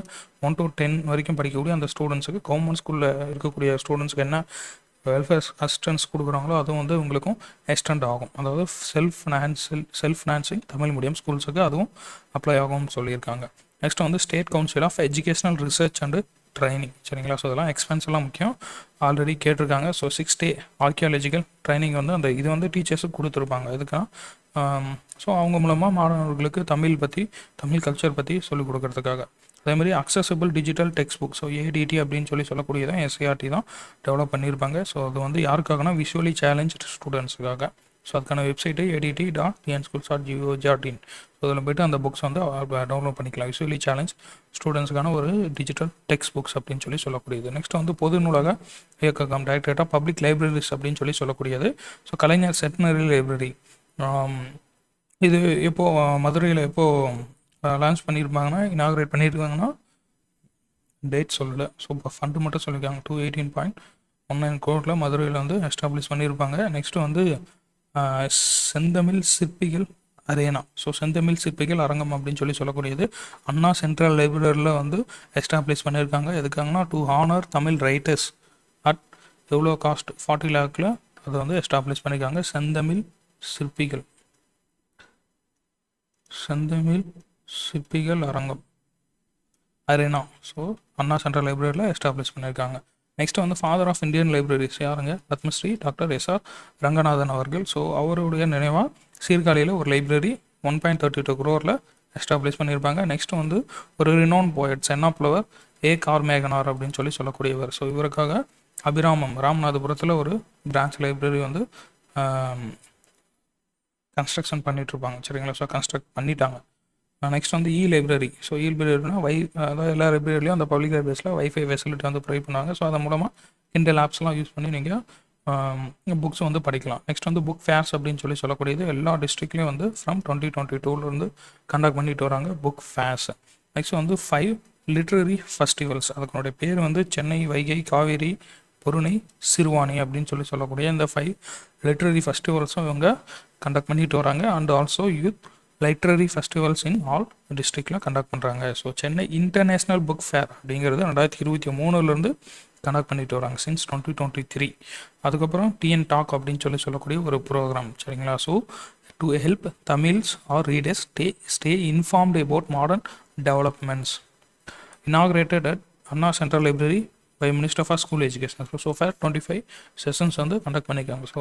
1 to 10 வரைக்கும் படிக்கக்கூடிய அந்த ஸ்டூடெண்ட்ஸுக்கு கவர்மெண்ட் ஸ்கூலில் இருக்கக்கூடிய ஸ்டூடெண்ட்ஸுக்கு என்ன வெல்ஃபேர் அசிஸ்டன்ஸ் கொடுக்குறாங்களோ அதுவும் வந்து உங்களுக்கும் எக்ஸ்டெண்ட் ஆகும். அதாவது செல்ஃப் ஃபினான்சிங் தமிழ் மீடியம் ஸ்கூல்ஸுக்கு அதுவும் அப்ளை ஆகும்னு சொல்லியிருக்காங்க. நெக்ஸ்ட் வந்து state council of educational research and training சரிங்களா. ஸோ இதெல்லாம் எக்ஸ்பென்ஸ் எல்லாம் முக்கியம், ஆல்ரெடி கேட்டிருக்காங்க. ஸோ 6 day ஆர்கியாலஜிக்கல் ட்ரைனிங் வந்து அந்த இது வந்து டீச்சர்ஸுக்கு கொடுத்துருப்பாங்க. இதுக்காக ஸோ அவங்க மூலமாக மாணவர்களுக்கு தமிழ் கல்ச்சர் பற்றி சொல்லிக் கொடுக்கறதுக்காக. அதேமாதிரி accessible digital text book, so ADT அப்படின்னு சொல்லக்கூடியதான் எஸ்ஏஆர்டி தான் டெவலப் பண்ணியிருப்பாங்க. ஸோ அது வந்து யாருக்காகனா விஷுவலி சேலஞ்ச் ஸ்டூடெண்ட்ஸுக்காக. ஸோ அதுக்கான வெப்சைட்டு ADT.tnschools.gov.in. ஸோ அதில் போய்ட்டு அந்த புக்ஸ் வந்து டவுன்லோட் பண்ணிக்கலாம். விஷுவலி சேலஞ்ச் ஸ்டூடெண்ட்ஸுக்கான ஒரு டிஜிட்டல் டெக்ஸ்ட் புக்ஸ் அப்படின்னு சொல்லக்கூடியது. நெக்ஸ்ட் வந்து பொது நூலக இயக்ககம், டைரக்டரேட் ஆஃப் பப்ளிக் லைப்ரரிஸ் அப்படின்னு சொல்லக்கூடியது. ஸோ கலைஞர் செட்டினரி லைப்ரரி, இது எப்போது மதுரையில் எப்போது லான்ச் பண்ணியிருப்பாங்கன்னா இனாக்ரேட் பண்ணியிருக்காங்கன்னா டேட் சொல்லலை. ஸோ இப்போ ஃபண்டு மட்டும் சொல்லியிருக்காங்க. 218.19 crore மதுரையில் வந்து எஸ்டாப்ளிஷ் பண்ணியிருப்பாங்க. நெக்ஸ்ட்டு வந்து செந்தமிழ் சிற்பிகள் அரேனா, ஸோ செந்தமிழ் சிற்பிகள் அரங்கம் அப்படின்னு சொல்லக்கூடியது அண்ணா சென்ட்ரல் லைப்ரரியில் வந்து எஸ்டாப்ளிஷ் பண்ணியிருக்காங்க. எதுக்காங்கன்னா to honour Tamil writers at எவ்வளோ காஸ்ட் 40 lakhல அதை வந்து எஸ்டாப்ளிஷ் பண்ணியிருக்காங்க. செந்தமிழ் சிற்பிகள் அரங்கம் arena, so Anna central library establish பண்ணியிருக்காங்க. நெக்ஸ்ட் வந்து ஃபாதர் ஆஃப் இந்தியன் லைப்ரரிஸ் யாருங்க, பத்மஸ்ரீ டாக்டர் SR ரங்கநாதன் அவர்கள். ஸோ அவருடைய நினைவாக சீர்காழியில் ஒரு லைப்ரரி 1.32 crore எஸ்டாப்ளிஷ் பண்ணியிருப்பாங்க. நெக்ஸ்ட் வந்து ஒரு renowned poet son of flower Karmeganar அப்படின்னு சொல்லக்கூடியவர். ஸோ இவருக்காக அபிராமம் ராமநாதபுரத்தில் ஒரு பிரான்ச் லைப்ரரி வந்து கன்ஸ்ட்ரக்ஷன் பண்ணிகிட்ருப்பாங்க சரிங்களா. ஸோ கன்ஸ்ட்ரக்ட் பண்ணிட்டாங்க. நெக்ஸ்ட் வந்து லைப்ரரி, ஸோ லைப்ரரினா அதாவது எல்லா லைப்ரரிலையும் அந்த பப்ளிக் லைப்ரரிஸில் வைஃபை ஃபெசிலிட்டி வந்து ப்ரொவைட் பண்ணுவாங்க. ஸோ அதன் மூலமாக கிண்டல் ஆப்ஸ்லாம் யூஸ் பண்ணி நீங்கள் புக்ஸ் வந்து படிக்கலாம். நெக்ஸ்ட் வந்து புக் ஃபேர்ஸ் அப்படின்னு சொல்லக்கூடியது எல்லா டிஸ்ட்ரிக்ட்லேயும் வந்து ஃப்ரம் 2022 கண்டக்ட் பண்ணிட்டு வராங்க புக் ஃபேர்ஸ். நெக்ஸ்ட் வந்து 5 லிட்ரரி ஃபெஸ்டிவல்ஸ், அதுக்குடைய பேர் வந்து சென்னை, வைகை, காவேரி, பொருணை, சிறுவாணி அப்படின்னு சொல்லக்கூடிய இந்த 5 லிட்ரரி ஃபெஸ்டிவல்ஸும் இவங்க கண்டக்ட் பண்ணிட்டு வராங்க. And also youth literary festivals in all டிஸ்ட்ரிக்டில் கண்டக்ட் பண்ணுறாங்க. So Chennai international book fair அப்படிங்கிறது 2023 கண்டக்ட் பண்ணிட்டு வராங்க சின்ஸ் 2023. அதுக்கப்புறம் டிஎன் டாக் அப்படின்னு சொல்லக்கூடிய ஒரு ப்ரோக்ராம் சரிங்களா. So to help Tamils or readers stay informed about modern developments, inaugurated at Anna central library by minister for school education. So for 25 sessions வந்து conduct பண்ணியிருக்காங்க. ஸோ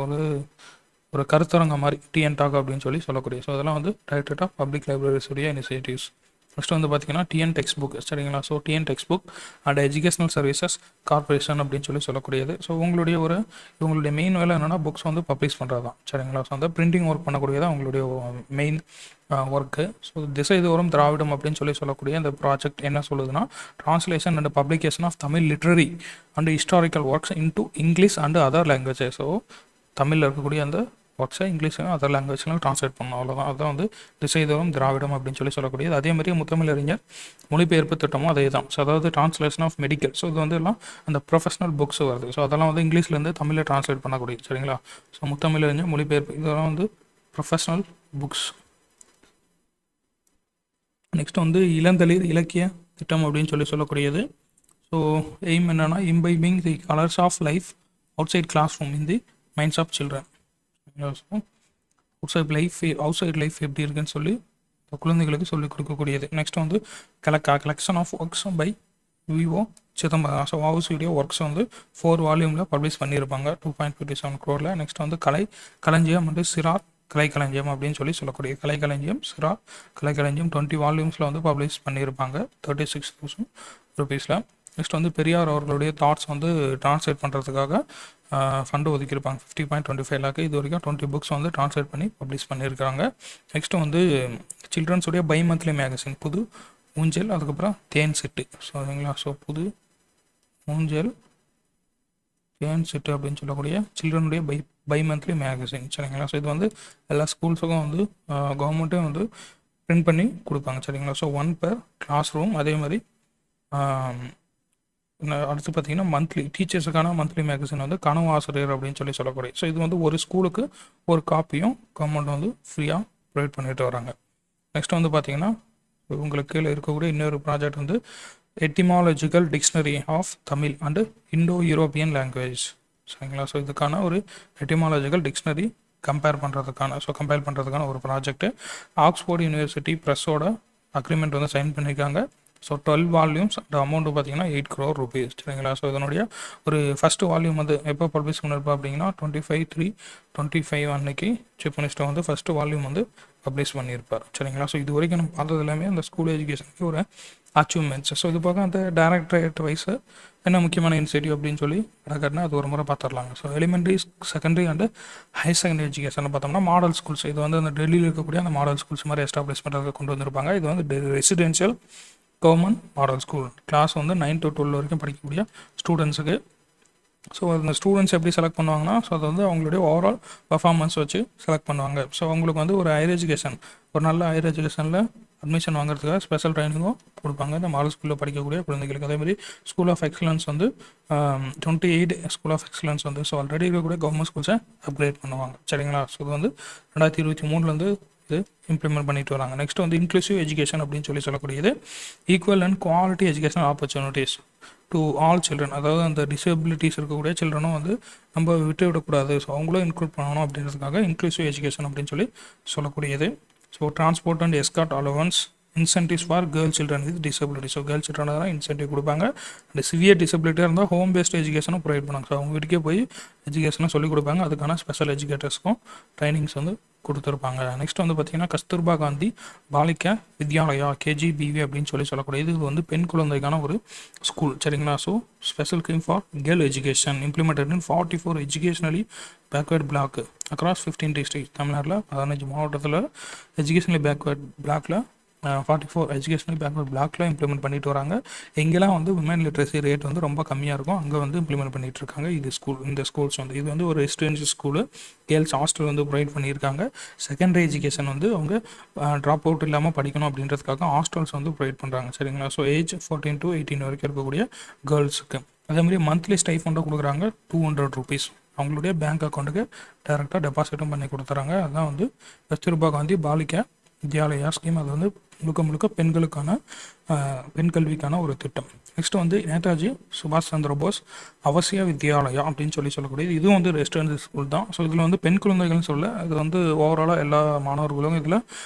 ஒரு கருத்தரங்க மாதிரி டிஎன் டாக் அப்படின்னு சொல்லக்கூடிய. ஸோ அதெல்லாம் வந்து டைரக்டரேட் ஆஃப் பப்ளிக் லைப்ரரிஸுடைய இனிஷியேட்டிவ்ஸ். ஃபஸ்ட்டு வந்து பார்த்தீங்கன்னா டிஎன் டெக்ஸ்ட் புக் சரிங்களா. So TN text book and educational services corporation அப்படின்னு சொல்லக்கூடியது. ஸோ இவங்களுடைய மெயின் வேலை என்னென்னா புக்ஸ் வந்து பப்ளிஷ் பண்ணுறது தான் சரிங்களா. ஸோ அந்த பிரிண்டிங் ஒர்க் பண்ணக்கூடியதான் அவங்களுடைய மெயின் ஒர்க்கு. ஸோ திசைதோறும் திராவிடம் அப்படின்னு சொல்லக்கூடிய இந்த ப்ராஜெக்ட் என்ன சொல்லுதுன்னா translation and publication of Tamil literary and historical works into English and other languages. So தமிழில் இருக்கக்கூடிய அந்த ஒர்க்ஸை இங்கிலீஷ்லையும் அதர் லாங்குவேஜ்லையும் ட்ரான்ஸ்லேட் பண்ணணும், அவ்வளோதான். அதுதான் வந்து திசைதோறும் திராவிடம் அப்படின்னு சொல்லக்கூடியது. அதே மாதிரி முத்தமிழறிஞர் மொழிபெயர்ப்பு திட்டமும் அதே தான். ஸோ அதாவது ட்ரான்ஸ்லேஷன் ஆஃப் மெடிக்கல், ஸோ இது வந்து எல்லாம் அந்த ப்ரொஃபஷனல் புக்ஸ் வருது. ஸோ அதெல்லாம் வந்து இங்கிலீஷ்லேருந்து தமிழில் ட்ரான்ஸ்லேட் பண்ணக்கூடியது சரிங்களா. ஸோ முத்தமிழறிஞர் மொழிபெயர்ப்பு இதெல்லாம் வந்து ப்ரொஃபஷனல் புக்ஸ். நெக்ஸ்ட் வந்து இளந்தளிர் இலக்கிய திட்டம் அப்படின்னு சொல்லக்கூடியது. ஸோ எய்ம் என்னென்னா imbibing the colours of life outside classroom in the minds of children. Outside life எப்படி இருக்குன்னு சொல்லி குழந்தைகளுக்கு சொல்லிக் கொடுக்கக்கூடியது. நெக்ஸ்ட் வந்து collection of works by VO Chidambaram. So வாவுசியுடைய ஒர்க்ஸ் வந்து 4 வால்யூமில் பப்ளிஷ் பண்ணியிருப்பாங்க 2.57 crore. நெக்ஸ்ட் வந்து களஞ்சியம் வந்து சிறார் கலைக்களஞ்சியம் அப்படின்னு சொல்லக்கூடிய கலைக்களஞ்சியம் சிரா கலைக்களஞ்சியம் 20 வால்யூம்ஸில் வந்து பப்ளிஷ் பண்ணியிருப்பாங்க 36,000 ருபீஸில். நெக்ஸ்ட் வந்து பெரியார் அவர்களுடைய தாட்ஸ் வந்து ட்ரான்ஸ்லேட் பண்ணுறதுக்காக ஃபண்டு ஒதுக்கியிருப்பாங்க 50.25 லேக். இது வரைக்கும் 20 புக்ஸ் வந்து ட்ரான்ஸ்லேட் பண்ணி பப்ளிஷ் பண்ணியிருக்காங்க. நெக்ஸ்ட்டு வந்து சில்ட்ரன்ஸுடைய பை மந்த்லி மேகசின் புது ஊஞ்சல், அதுக்கப்புறம் தேன் செட்டு. ஸோ ஓகேங்களா. ஸோ புது ஊஞ்சல் தேன் செட்டு அப்படின்னு சொல்லக்கூடிய சில்ட்ரனுடைய பை மந்த்லி மேகசின் சரிங்களா. ஸோ இது வந்து எல்லா ஸ்கூல்ஸுக்கும் வந்து கவர்மெண்ட்டே வந்து பிரிண்ட் பண்ணி கொடுப்பாங்க சரிங்களா. So 1 per class room. அதே மாதிரி அடுத்து பார்த்தீங்கன்னா மந்த்லி டீச்சர்ஸுக்கான மந்த்லி மேகசின் வந்து கனவு ஆசிரியர் அப்படின்னு சொல்லக்கூடிய. ஸோ இது வந்து ஒரு ஸ்கூலுக்கு ஒரு காப்பியும் கவர்மெண்ட் வந்து ஃப்ரீயாக ப்ரொவைட் பண்ணிட்டு வராங்க. நெக்ஸ்ட் வந்து பார்த்தீங்கன்னா உங்களுக்கு கீழே இருக்கக்கூடிய இன்னொரு ப்ராஜெக்ட் வந்து etymological dictionary of Tamil and Indo European language சரிங்களா. ஸோ இதுக்கான ஒரு எட்டிமாலஜிக்கல் டிக்ஷனரி கம்பேர் பண்ணுறதுக்கான ஒரு ப்ராஜெக்ட்டு ஆக்ஸ்போர்ட் யூனிவர்சிட்டி ப்ரெஸ்ஸோட அக்ரிமெண்ட் வந்து சைன் பண்ணியிருக்காங்க. ஸோ 12 வால்யூம்ஸ் அந்த அமௌண்ட்டு பார்த்தீங்கன்னா 8 crore rupees சரிங்களா. ஸோ இதனுடைய ஒரு ஃபஸ்ட்டு வால்யூம் வந்து எப்போ பப்ளிஷ் பண்ணியிருப்பா அப்படிங்கன்னா 25/3/25 அன்னைக்கு சீஃப் மினிஸ்டர் வந்து ஃபஸ்ட்டு வால்யூம் வந்து பப்ளிஷ் பண்ணியிருப்பார் சரிங்களா. ஸோ இது வரைக்கும் நம்ம பார்த்தது எல்லாமே அந்த ஸ்கூல் எஜுகேஷனுக்கு ஒரு அச்சீவ்மெண்ட்ஸ். ஸோ இது போக அந்த டைரக்டரேட் வைஸ் என்ன முக்கியமான இனிஷியேட்டிவ் அப்படின்னு சொல்லி கடற்கட்டினா அது ஒரு முறை பார்த்துடலாங்க. So elementary secondary and higher secondary education பார்த்தோம்னா மாடல் ஸ்கூல்ஸ். இது வந்து அந்த டெல்லியில் இருக்கக்கூடிய அந்த மாடல் ஸ்கூல்ஸ் மாதிரி எஸ்டாப்ளிஷ் பண்ணுறதுக்கு கொண்டு வந்திருப்பாங்க. இது வந்து residential government model school. Class வந்து 9 to 12 வரைக்கும் படிக்கக்கூடிய ஸ்டூடெண்ட்ஸுக்கு. ஸோ அந்த ஸ்டூடெண்ட்ஸ் எப்படி செலக்ட் பண்ணுவாங்கன்னா ஸோ அது வந்து அவங்களுடைய ஓவரால் பர்ஃபார்மன்ஸ் வச்சு செலக்ட் பண்ணுவாங்க. ஸோ அவங்களுக்கு வந்து ஒரு ஹையர் எஜுகேஷன் ஒரு நல்ல ஹையர் எஜுகேஷனில் அட்மிஷன் வாங்குறதுக்காக ஸ்பெஷல் ட்ரைனிங்கும் கொடுப்பாங்க இந்த மாடல் ஸ்கூலில் படிக்கக்கூடிய குழந்தைகளுக்கு. அதேமாதிரி ஸ்கூல் ஆஃப் எக்ஸலன்ஸ் வந்து 28 ஸ்கூல் ஆஃப் எக்ஸலன்ஸ் வந்து ஸோ ஆல்ரெடி இருக்கக்கூடிய கவர்மெண்ட் ஸ்கூல்ஸை அப்கிரேட் பண்ணுவாங்க சரிங்களா. ஸோ இது வந்து 2023 இது இம்ப்ளிமெண்ட் பண்ணிட்டு வராங்க. நெக்ஸ்ட் வந்து இன்க்ளூசிவ் எஜுகேஷன் அப்படின்னு சொல்லக்கூடியது equal and quality education opportunities to all children. அதாவது அந்த டிசபிலிட்டிஸ் இருக்கக்கூடிய சில்ட்ரனும் வந்து நம்ம விட்டு விடக்கூடாது. ஸோ அவங்களும் இன்க்ளூட் பண்ணணும் அப்படின்றதுக்காக இன்க்ளூசிவ் எஜுகேஷன் அப்படின்னு சொல்லக்கூடியது. So transport and escort allowance incentives for girl children with disability. So girl children தான் இன்சென்டிவ் கொடுப்பாங்க. அண்ட் சிவியர் டிசபிலிட்டியாக இருந்தால் ஹோம் பேஸ்ட் எஜுகேஷனும் ப்ரொவைட் பண்ணாங்க. ஸோ அவங்க வீட்டுக்கே போய் எஜுகேஷனை சொல்லிக் கொடுப்பாங்க. அதுக்கான ஸ்பெஷல் எஜுகேட்டர்ஸ்க்கும் ட்ரைனிங்ஸ் வந்து கொடுத்துருப்பாங்க. நெக்ஸ்ட் வந்து பார்த்தீங்கன்னா கஸ்தூர்பா காந்தி பாலிகா வித்யாலயா KGBV அப்படின்னு சொல்லக்கூடியது. இது வந்து பெண் குழந்தைக்கான ஒரு ஸ்கூல் சரிங்களா. So special scheme for girl education implemented in 44 educationally backward block across 15 district. தமிழ்நாட்டில் 15 மாவட்டத்தில் எஜுகேஷனலி பேக்வேர்ட் பிளாக்ல 44 எஜுகேஷனல் பேக்வர்ட் பிளாக்ல இம்ப்ளிமெண்ட் பண்ணிட்டு வராங்க. எங்கெல்லாம் வந்து விமன் லிட்ரஸி ரேட் வந்து ரொம்ப கம்மியாக இருக்கும் அங்கே வந்து இம்ப்ளிமெண்ட் பண்ணிட்டு இருக்காங்க. இந்த ஸ்கூல்ஸ் வந்து இது வந்து ஒரு ரெசிடென்ஷியல் ஸ்கூலு. கேர்ள்ஸ் ஹாஸ்டல் வந்து ப்ரொவைட் பண்ணியிருக்காங்க. செகண்டரி எஜுகேஷன் வந்து அவங்க ட்ராப் அவுட் இல்லாமல் படிக்கணும் அப்படின்றதுக்காக ஹாஸ்டல்ஸ் வந்து ப்ரொவைட் பண்ணுறாங்க சரிங்களா. ஸோ ஏஜ் 14 to 18 வரைக்கும் இருக்கக்கூடிய கேர்ள்ஸுக்கு. அதேமாதிரி மந்த்லி ஸ்டைஃபண்டும் கொடுக்குறாங்க 200 rupees. அவங்களுடைய பேங்க் அக்கௌண்ட்டுக்கு டைரெக்டாக டெபாசிட்டும் பண்ணி கொடுத்துறாங்க. அதுதான் வந்து கஸ்தூர்பா காந்தி பாலிகா வித்யாலயா ஸ்கீம். அது வந்து முழுக்க பெண்களுக்கான பெண் கல்விக்கான ஒரு திட்டம். நெக்ஸ்ட் வந்து நேதாஜி சுபாஷ் சந்திர போஸ் அவசிய வித்யாலயா அப்படின்னு சொல்லக்கூடியது. இதுவும் வந்து ரெசிடென்ஷியல் ஸ்கூல் தான். ஸோ இதில் வந்து பெண் குழந்தைகள்னு சொல்ல இது வந்து ஓவராலாக எல்லா மாணவர்களும் இதில்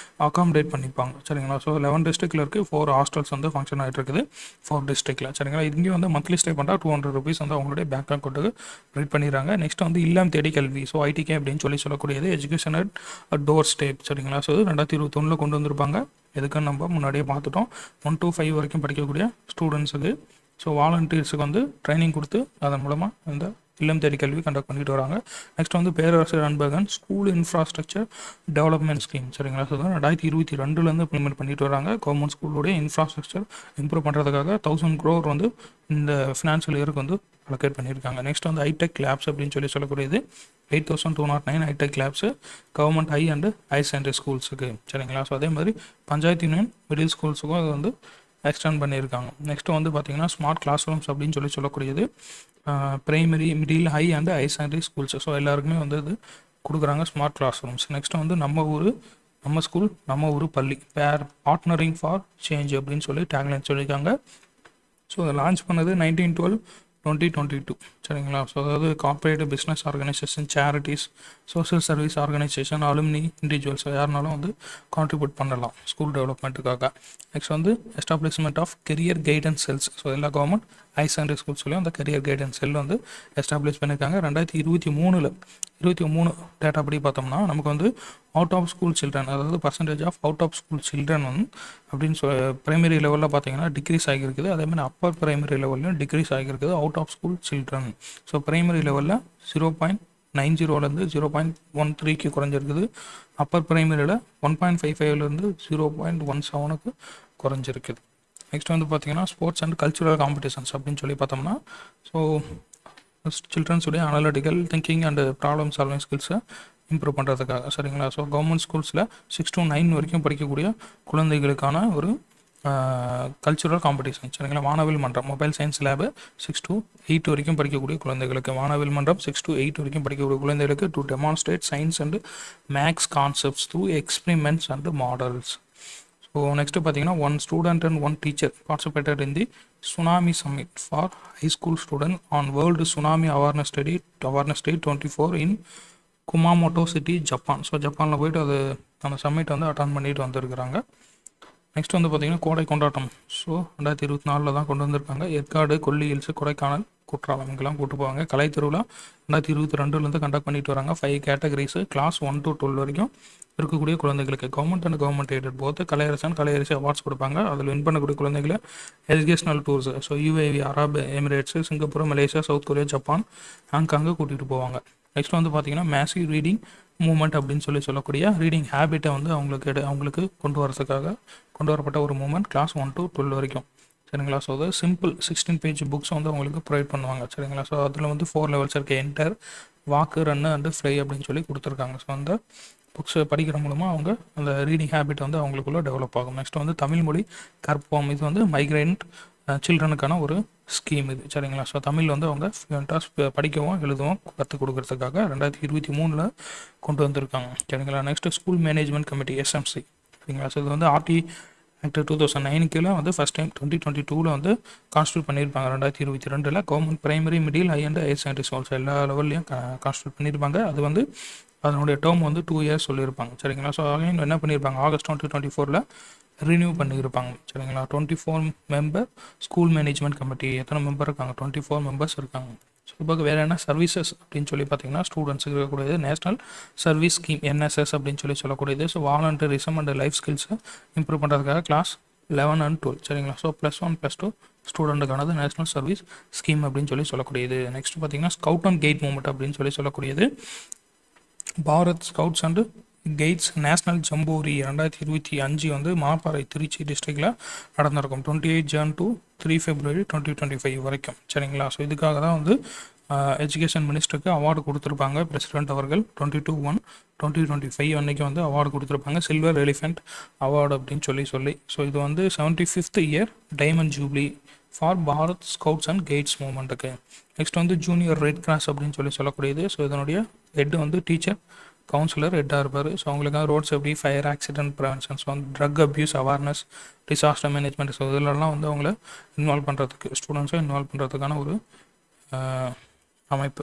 அகாமடேட் பண்ணிப்பாங்க சரிங்களா. ஸோ 11 டிஸ்ட்ரிக்டில் இருக்குது 4 ஹாஸ்டல்ஸ் வந்து ஃபங்க்ஷன் ஆகிட்டு இருக்குது 4 டிஸ்ட்ரிக்டில் சரிங்களா. இங்கேயும் வந்து மந்த்லி ஸ்டே பண்ணால் 200 rupees வந்து அவங்களுடைய பேங்க் அக்கௌண்ட்டுக்கு ப்ரொவைட் பண்ணிடுறாங்க. நெக்ஸ்ட் வந்து இல்லம் தேடி கல்வி. ஸோ ITK அப்படின்னு சொல்லக்கூடியது எஜுகேஷன் அட் டோர் ஸ்டெப் சரிங்களா. ஸோ 2021 கொண்டு வந்திருப்பாங்க. எதுக்குன்னு நம்ம முன்னாடியே பார்த்துட்டோம். 1 to 5 வரைக்கும் படிக்கக்கூடிய ஸ்டூடெண்ட்ஸுக்கு ஸோ வாலண்டியர்ஸுக்கு வந்து ட்ரைனிங் கொடுத்து அதன் மூலமாக இந்த இல்லம் தேடி கல்வி கண்டக்ட் பண்ணிட்டு வராங்க. நெக்ஸ்ட் வந்து பேரரசர் Anbazhagan school infrastructure development scheme சரிங்களா. ஸோ 2022 இம்ப்ளிமெண்ட் பண்ணிட்டு வராங்க. கவர்மெண்ட் ஸ்கூலுடைய இன்ஃப்ராஸ்ட்ரக்சர் இம்ப்ரூவ் பண்ணுறதுக்காக 1000 crore வந்து இந்த ஃபினான்ஷியல் இயருக்கு வந்து அலோகேட் பண்ணியிருக்காங்க. நெக்ஸ்ட் வந்து ஹைடெக் லேப்ஸ் அப்படின்னு சொல்லக்கூடியது 8209 hi-tech labs government high and higher secondary ஸ்கூல்ஸுக்கு சரிங்களா. ஸோ அதே மாதிரி பஞ்சாயத்து யூனியன் மிடில் ஸ்கூல்ஸுக்கும் அது வந்து எக்ஸ்டெண்ட் பண்ணியிருக்காங்க. நெக்ஸ்ட்டு வந்து பார்த்திங்கன்னா ஸ்மார்ட் கிளாஸ் ரூம்ஸ் அப்படின்னு சொல்லக்கூடியது primary middle high and higher secondary schools. So எல்லாருக்குமே வந்து இது கொடுக்குறாங்க ஸ்மார்ட் கிளாஸ் ரூம்ஸ். நெக்ஸ்ட்டு வந்து நம்ம ஸ்கூல் நம்ம ஊர் பள்ளி பார்ட்னரிங் ஃபார் சேஞ்ச் அப்படின்னு சொல்லி டேக்லைன் சொல்லியிருக்காங்க. ஸோ அதை லான்ச் பண்ணது 19/12/2022 சரிங்களா. ஸோ அதாவது corporate business organisation, charities, social service organisation, alumni, individuals யாருனாலும் வந்து கான்ட்ரிபியூட் பண்ணலாம் ஸ்கூல் டெவலப்மெண்ட்டுக்காக. நெக்ஸ்ட் வந்து establishment of career guidance cells. So எல்லா கவர்மெண்ட் ஹை செகண்டரி ஸ்கூல்ஸ்லையும் அந்த கெரியர் கைடன்ஸ் செல் வந்து எஸ்டாப்ளிஷ் பண்ணியிருக்காங்க. 2023 டேட்டா படி பார்த்தோம்னா நமக்கு வந்து அவுட் ஆஃப் ஸ்கூல் சில்ட்ரன், அதாவது percentage of out of school children வந்து அப்படின்னு பிரைமரி லெவலில் பார்த்தீங்கன்னா டிக்ரீஸ் ஆகியிருக்குது. அதேமாதிரி அப்பர் பிரைமரி லெவல்லையும் டிக்ரீஸ் ஆகியிருக்குது out of school children. So primary லெவலில் 0.90 0.13க்கு குறைஞ்சிருக்குது. அப்பர் பிரைமரியில் 1.55 0.17க்கு குறைஞ்சிருக்குது. நெக்ஸ்ட் வந்து பார்த்தீங்கன்னா ஸ்போர்ட்ஸ் அண்ட் கல்ச்சுரல் காம்படிஷன்ஸ் அப்படின்னு சொல்லி பார்த்தோம்னா, ஸோ சில்ட்ரன்ஸுடைய analytical thinking and problem solving ஸ்கில்ஸை இம்ப்ரூவ் பண்ணுறதுக்காக. சரிங்களா. ஸோ கவர்மெண்ட் ஸ்கூல்ஸில் 6 to 9 வரைக்கும் படிக்கக்கூடிய குழந்தைகளுக்கான ஒரு கல்ச்சுரல் காம்படிஷன். சரிங்களா. வானவில் மன்றம், மொபைல் சயின்ஸ் லேபு 6 to 8 வரைக்கும் படிக்கக்கூடிய குழந்தைகளுக்கு, வானவில் மன்றம் 6 to 8 வரைக்கும் படிக்கக்கூடிய குழந்தைகளுக்கு to demonstrate science and maths concepts through experiments and models. So next பார்த்தீங்கன்னா 1 student and 1 teacher participated in the Tsunami Summit for high school student on World Tsunami Awareness Day 24 in குமாமோட்டோ city, Japan. So ஜப்பானில் போயிட்டு அந்த submit வந்து attend பண்ணிட்டு வந்திருக்கிறாங்க. Next வந்து பார்த்திங்கன்னா கோடை கொண்டாட்டம். ஸோ 2024 தான் கொண்டு வந்திருக்காங்க. ஏற்காடு, கொல்லி ஹில்ஸு, கொடைக்கானல், குற்றாலம் இங்கெல்லாம் கூட்டு போவாங்க. கலை திருவிழா 2022 கண்டக்ட் பண்ணிட்டு வராங்க. 5 கேட்டகரிஸு கிளாஸ் 1 to 12 வரைக்கும் இருக்கக்கூடிய குழந்தைகளுக்கு கவர்மெண்ட் அண்ட் கவர்மெண்ட் எய்டட் போத்து கலையரசன் கலையரசி அவார்ட்ஸ் கொடுப்பாங்க. அதில் வின் பண்ணக்கூடிய குழந்தைகளை எஜுகேஷனல் டூர்ஸ், ஸோ UAE, அரபு Emirates, Singapore, Malaysia, south Korea, Japan, ஹாங்காங்கு கூட்டிகிட்டு போவாங்க. நெக்ஸ்ட் வந்து பார்த்திங்கன்னா மேசிவ் ரீடிங் மூமெண்ட் அப்படின்னு சொல்லக்கூடிய ரீடிங் ஹேபிட்டை வந்து அவங்களுக்கு கொண்டு வரப்பட்ட ஒரு மூமெண்ட் கிளாஸ் 1 to 12 வரைக்கும். சரிங்களா. ஸோ அது சிம்பிள் 16 பேஜ் புக்ஸ் வந்து அவங்களுக்கு ப்ரொவைட் பண்ணுவாங்க. சரிங்களா. ஸோ அதில் வந்து 4 லெவல்ஸ் இருக்குது. என்டர், வாக்கு, ரன்னு அண்டு ஃப்ளை அப்படின்னு சொல்லி கொடுத்துருக்காங்க. ஸோ அந்த புக்ஸை படிக்கிற மூலமாக அவங்க அந்த ரீடிங் ஹேபிட் வந்து அவங்களுக்குள்ள டெவலப் ஆகும். நெக்ஸ்ட் வந்து தமிழ் மொழி கற்போம். இது வந்து மைக்ரேண்ட் சில்ட்ரனுக்கான ஒரு ஸ்கீம் இது. சரிங்களா. ஸோ தமிழ் வந்து அவங்க ஃப்ளூயண்ட்டாக படிக்கவும் எழுதவும் கற்றுக் கொடுக்கறதுக்காக 2023 கொண்டு வந்திருக்காங்க. சரிங்களா. Next school management committee, SMC. சரிங்களா. ஸோ இது வந்து RT ஆக்ட் 2009 கீழே வந்து ஃபஸ்ட் டைம் 2022 வந்து கான்ஸ்டியூட் பண்ணியிருப்பாங்க. 2022 government primary, middle, high and higher secondary schools எல்லா லெவல்லையும் கான்ஸ்டியூட் பண்ணியிருப்பாங்க. அது வந்து அதனுடைய டேர்ம் வந்து 2 years சொல்லியிருப்பாங்க. சரிங்களா. ஸோ அகைன் என்ன பண்ணியிருப்பாங்க, ஆகஸ்ட் 2024 ரினியூ பண்ணியிருப்பாங்க. சரிங்களா. 24 மெம்பர் ஸ்கூல் மேனேஜ்மெண்ட் கமிட்டி. எத்தனை மெம்பர் இருக்காங்க? 24 மெம்பர்ஸ் இருக்காங்க. ஸோ இப்போ வேறு என்ன சர்வீசஸ் அப்படின்னு சொல்லி பார்த்தீங்கன்னா ஸ்டூடெண்ட்ஸுக்கு இருக்கக்கூடியது நேஷனல் சர்வீஸ் ஸ்கீம், NSS அப்படின்னு சொல்லக்கூடியது. ஸோ வாலண்டரிசம் அண்ட் லைஃப் ஸ்கில்ஸை இம்ப்ரூவ் பண்ணுறதுக்காக கிளாஸ் 11 and 12. சரிங்களா. ஸோ +1 +2 ஸ்டூடெண்ட்டுக்கானது நேஷனல் சர்வீஸ் ஸ்கீம் அப்படின்னு சொல்லக்கூடியது. நெக்ஸ்ட் பார்த்தீங்கன்னா ஸ்கவுட் அண்ட் கைட் மூவ்மெண்ட் அப்படின்னு சொல்லக்கூடியது. Bharat scouts and guides national jamboree 2025 வந்து மாப்பாறை, திருச்சி டிஸ்ட்ரிக்டில் நடந்திருக்கும். 28 Jan to 3 February 2025 வரைக்கும். சரிங்களா. ஸோ இதுக்காக தான் வந்து எஜுகேஷன் மினிஸ்டருக்கு அவார்டு கொடுத்துருப்பாங்க பிரசிடென்ட் அவர்கள். 22/1/2025 அன்னைக்கு வந்து அவார்டு கொடுத்துருப்பாங்க, சில்வர் எலிஃபென்ட் அவார்டு அப்படின்னு சொல்லி. ஸோ இது வந்து 75th year diamond jubilee for Bharat scouts and guides மூவ்மெண்ட்டுக்கு. நெக்ஸ்ட் வந்து ஜூனியர் ரெட் கிராஸ் அப்படின்னு சொல்லக்கூடியது. ஸோ இதனுடைய ஹெட் வந்து டீச்சர் கவுன்சிலர் ஹெட்டாக இருப்பார். ஸோ அவங்களுக்காக road safety, fire, accident preventions, வந்து drug abuse awareness, disaster management, so இதிலெல்லாம் வந்து அவங்கள இன்வால்வ் பண்ணுறதுக்கு, ஸ்டூடெண்ட்ஸை இன்வால்வ் பண்ணுறதுக்கான ஒரு அமைப்பு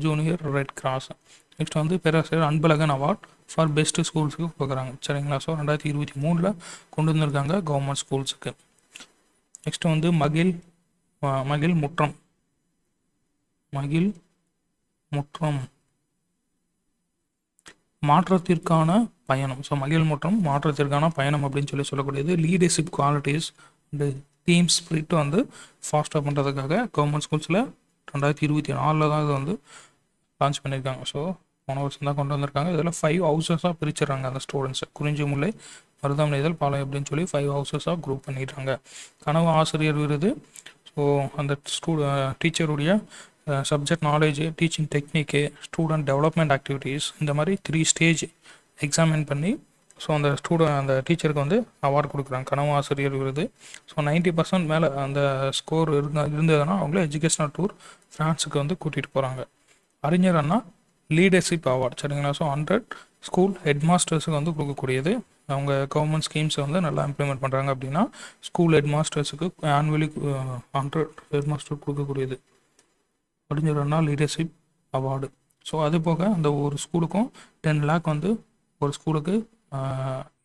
ஜூனியர் ரெட் கிராஸ். நெக்ஸ்ட் வந்து பேராசிரியர் அன்பழகன் அவார்ட் ஃபார் பெஸ்ட் ஸ்கூல்ஸுக்கு கொடுக்குறாங்க. சரிங்களா. ஸோ 2023 கொண்டு வந்திருக்காங்க கவர்மெண்ட் ஸ்கூல்ஸுக்கு. நெக்ஸ்ட் வந்து மகிழ் முற்றம் மாற்றத்திற்கான பயணம். ஸோ மகிழ் முற்றம் மாற்றத்திற்கான பயணம் அப்படின்னு சொல்லக்கூடியது. Leadership qualities and team spirit வந்து ஃபாஸ்ட்டாக பண்ணுறதுக்காக கவர்மெண்ட் ஸ்கூல்ஸில் 2024 தான் இது வந்து லான்ச் பண்ணியிருக்காங்க. ஸோ போன வருஷம் தான் கொண்டு வந்திருக்காங்க. இதில் 5 ஹவுசஸாக பிரிச்சுறாங்க அந்த ஸ்டூடெண்ட்ஸை. குறிஞ்சி முல்லை, மருதம் நெய்தல், பாலை அப்படின்னு சொல்லி 5 ஹவுசஸாக குரூப் பண்ணிடுறாங்க. கனவு ஆசிரியர் விருது. ஸோ அந்த டீச்சருடைய subject knowledge, teaching technique, student development activities, இந்த மாதிரி 3 ஸ்டேஜ் எக்ஸாமின் பண்ணி ஸோ அந்த டீச்சருக்கு வந்து அவார்டு கொடுக்குறாங்க, கனவு ஆசிரியர் விருது. ஸோ 90% மேலே அந்த ஸ்கோர் இருந்ததுன்னா அவங்கள எஜுகேஷனல் டூர் ஃப்ரான்ஸுக்கு வந்து கூட்டிகிட்டு போகிறாங்க. அறிஞர் அண்ணா லீடர்ஷிப் அவார்டு. சரிங்களா. ஸோ 100 ஸ்கூல் ஹெட் மாஸ்டர்ஸுக்கு வந்து கொடுக்கக்கூடியது. அவங்க கவர்மெண்ட் ஸ்கீம்ஸை வந்து நல்லா இம்ப்ளிமெண்ட் பண்ணுறாங்க அப்படின்னா ஸ்கூல் ஹெட் மாஸ்டர்ஸுக்கு ஆனுவலி 100 ஹெட் மாஸ்டர் கொடுக்கக்கூடியது. அப்படின்னு சொல்கிறோம்னா லீடர்ஷிப் அவார்டு. ஸோ அது போக அந்த ஒரு ஸ்கூலுக்கும் 10 lakh வந்து ஒரு ஸ்கூலுக்கு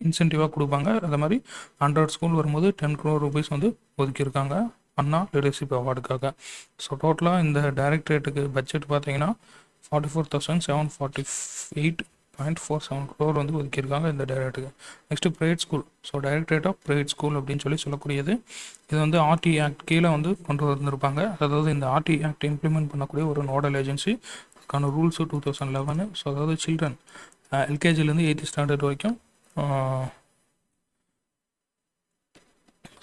இன்சென்டிவாக கொடுப்பாங்க. அதே மாதிரி 100 ஸ்கூல் வரும்போது 10 crore rupees வந்து ஒதுக்கியிருக்காங்க அண்ணா லீடர்ஷிப் அவார்டுக்காக. ஸோ டோட்டலாக இந்த டைரக்டரேட்டுக்கு பட்ஜெட் பார்த்தீங்கன்னா 44,748.47 crore வந்து ஒதுக்கியிருக்காங்க இந்த டைரக்டருக்கு. Next private school. So directorate of private school அப்படின்னு சொல்லக்கூடியது இது வந்து ஆர்டி ஆக்ட் கீழே வந்து கொண்டு வந்திருப்பாங்க. அதாவது இந்த ஆர்டி ஆக்ட் இம்ப்ளிமெண்ட் பண்ணக்கூடிய ஒரு நோடல் ஏஜென்சி. அதுக்கான ரூல்ஸு 2011. ஸோ அதாவது சில்ட்ரன் எல்கேஜிலேருந்து 8th standard வரைக்கும்.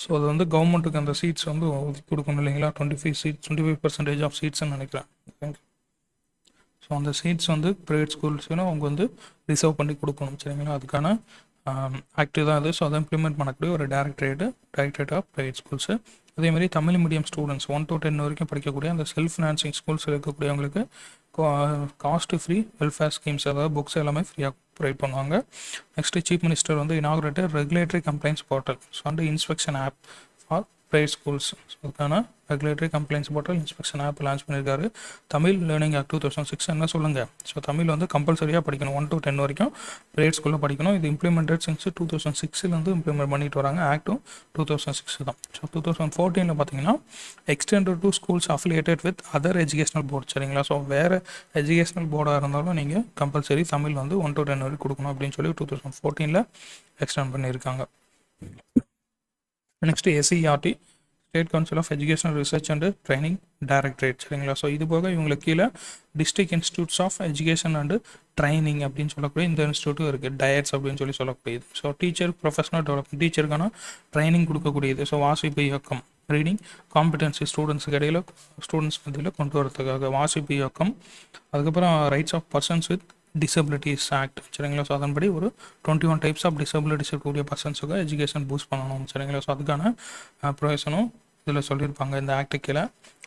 ஸோ அது வந்து கவர்மெண்ட்டுக்கு அந்த சீட்ஸ் வந்து ஒதுக்கி கொடுக்கணும் இல்லைங்களா, 25% ஆஃப் சீட்ஸ்ன்னு நினைக்கிறேன். ஸோ அந்த சீட்ஸ் வந்து ப்ரைவேட் ஸ்கூல்ஸ்னு அவங்க வந்து ரிசர்வ் பண்ணி கொடுக்கணும் சரிங்களா. அதுக்கான ஆக்டிவ் தான் அது. ஸோ அதை இம்ப்ளிமெண்ட் பண்ணக்கூடிய ஒரு டைரக்டரேட் ஆஃப் ப்ரைவேட் ஸ்கூல்ஸு. அதேமாதிரி தமிழ் மீடியம் ஸ்டூடெண்ட்ஸ் 1 to 10 வரைக்கும் படிக்கக்கூடிய அந்த செல்ஃப் ஃபினான்சிங் ஸ்கூல்ஸ் இருக்கக்கூடியவங்களுக்கு காஸ்ட் ஃப்ரீ வெல்ஃபேர் ஸ்கீம்ஸ், அதாவது புக்ஸ் எல்லாமே ஃப்ரீயாக ப்ரொவைட் பண்ணுவாங்க. நெக்ஸ்ட்டு சீஃப் மினிஸ்டர் வந்து inaugurated regulatory complaints portal. So and inspection app for private schools. So அதுக்கான regulatory complaints portal inspection app launch பண்ணியிருக்காரு. தமிழ் லேர்னிங் ஆக்ட் 2006 என்ன சொல்லுங்கள். ஸோ தமிழ் வந்து கம்பல்சரியாக படிக்கணும். 1 to 10 வரைக்கும் ப்ரைவேட் ஸ்கூலில் படிக்கணும். இது இம்ப்ளிமெண்டட் சின்ஸ் 2006 இம்ப்ளிமெண்ட் பண்ணிட்டு வராங்க. ஆக்டும் 2006 தான். ஸோ 2014 பார்த்தீங்கன்னா extended to schools affiliated with other educational board சரிங்களா. ஸோ வேறு எஜுகேஷனல் போர்டாக இருந்தாலும் நீங்கள் கம்பல்சரி தமிழ் வந்து 1 to 10 வரைக்கும் கொடுக்கணும் அப்படின்னு சொல்லி 2014 எக்ஸ்டெண்ட் பண்ணியிருக்காங்க. Next SCERT state council of educational research and training directorate சரிங்களா. ஸோ இது போக இவங்களுக்கு கீழே district institutes of education and training அப்படின்னு சொல்லக்கூடிய இந்த இன்ஸ்டியூட்டும் இருக்குது, டயட்ஸ் அப்படின்னு சொல்லக்கூடியது. ஸோ டீச்சர் ப்ரொஃபஷனல் டெவலப்மெண்ட், டீச்சருக்கான ட்ரைனிங் கொடுக்கக்கூடியது. ஸோ வாசிப்பு இயக்கம் ரீடிங் காம்பிடன்சி ஸ்டூடெண்ட்ஸுக்கு இடையில் ஸ்டூடெண்ட்ஸ் மத்தியில் கொண்டு வரதுக்காக வாசிப்பு இயக்கம். அதுக்கப்புறம் rights of persons with disabilities act சரிங்களா. ஸோ அதன்படி ஒரு 21 டைப்ஸ் ஆஃப் டிசபிலிட்டிஸ் இருக்கக்கூடிய பர்சன்ஸுக்கு எஜுகேஷன் பூஸ்ட் பண்ணணும் சரிங்களா. ஸோ அதுக்கான ப்ரொவிஷனும் இதில் சொல்லியிருப்பாங்க. இந்த ஆக்டு கீழே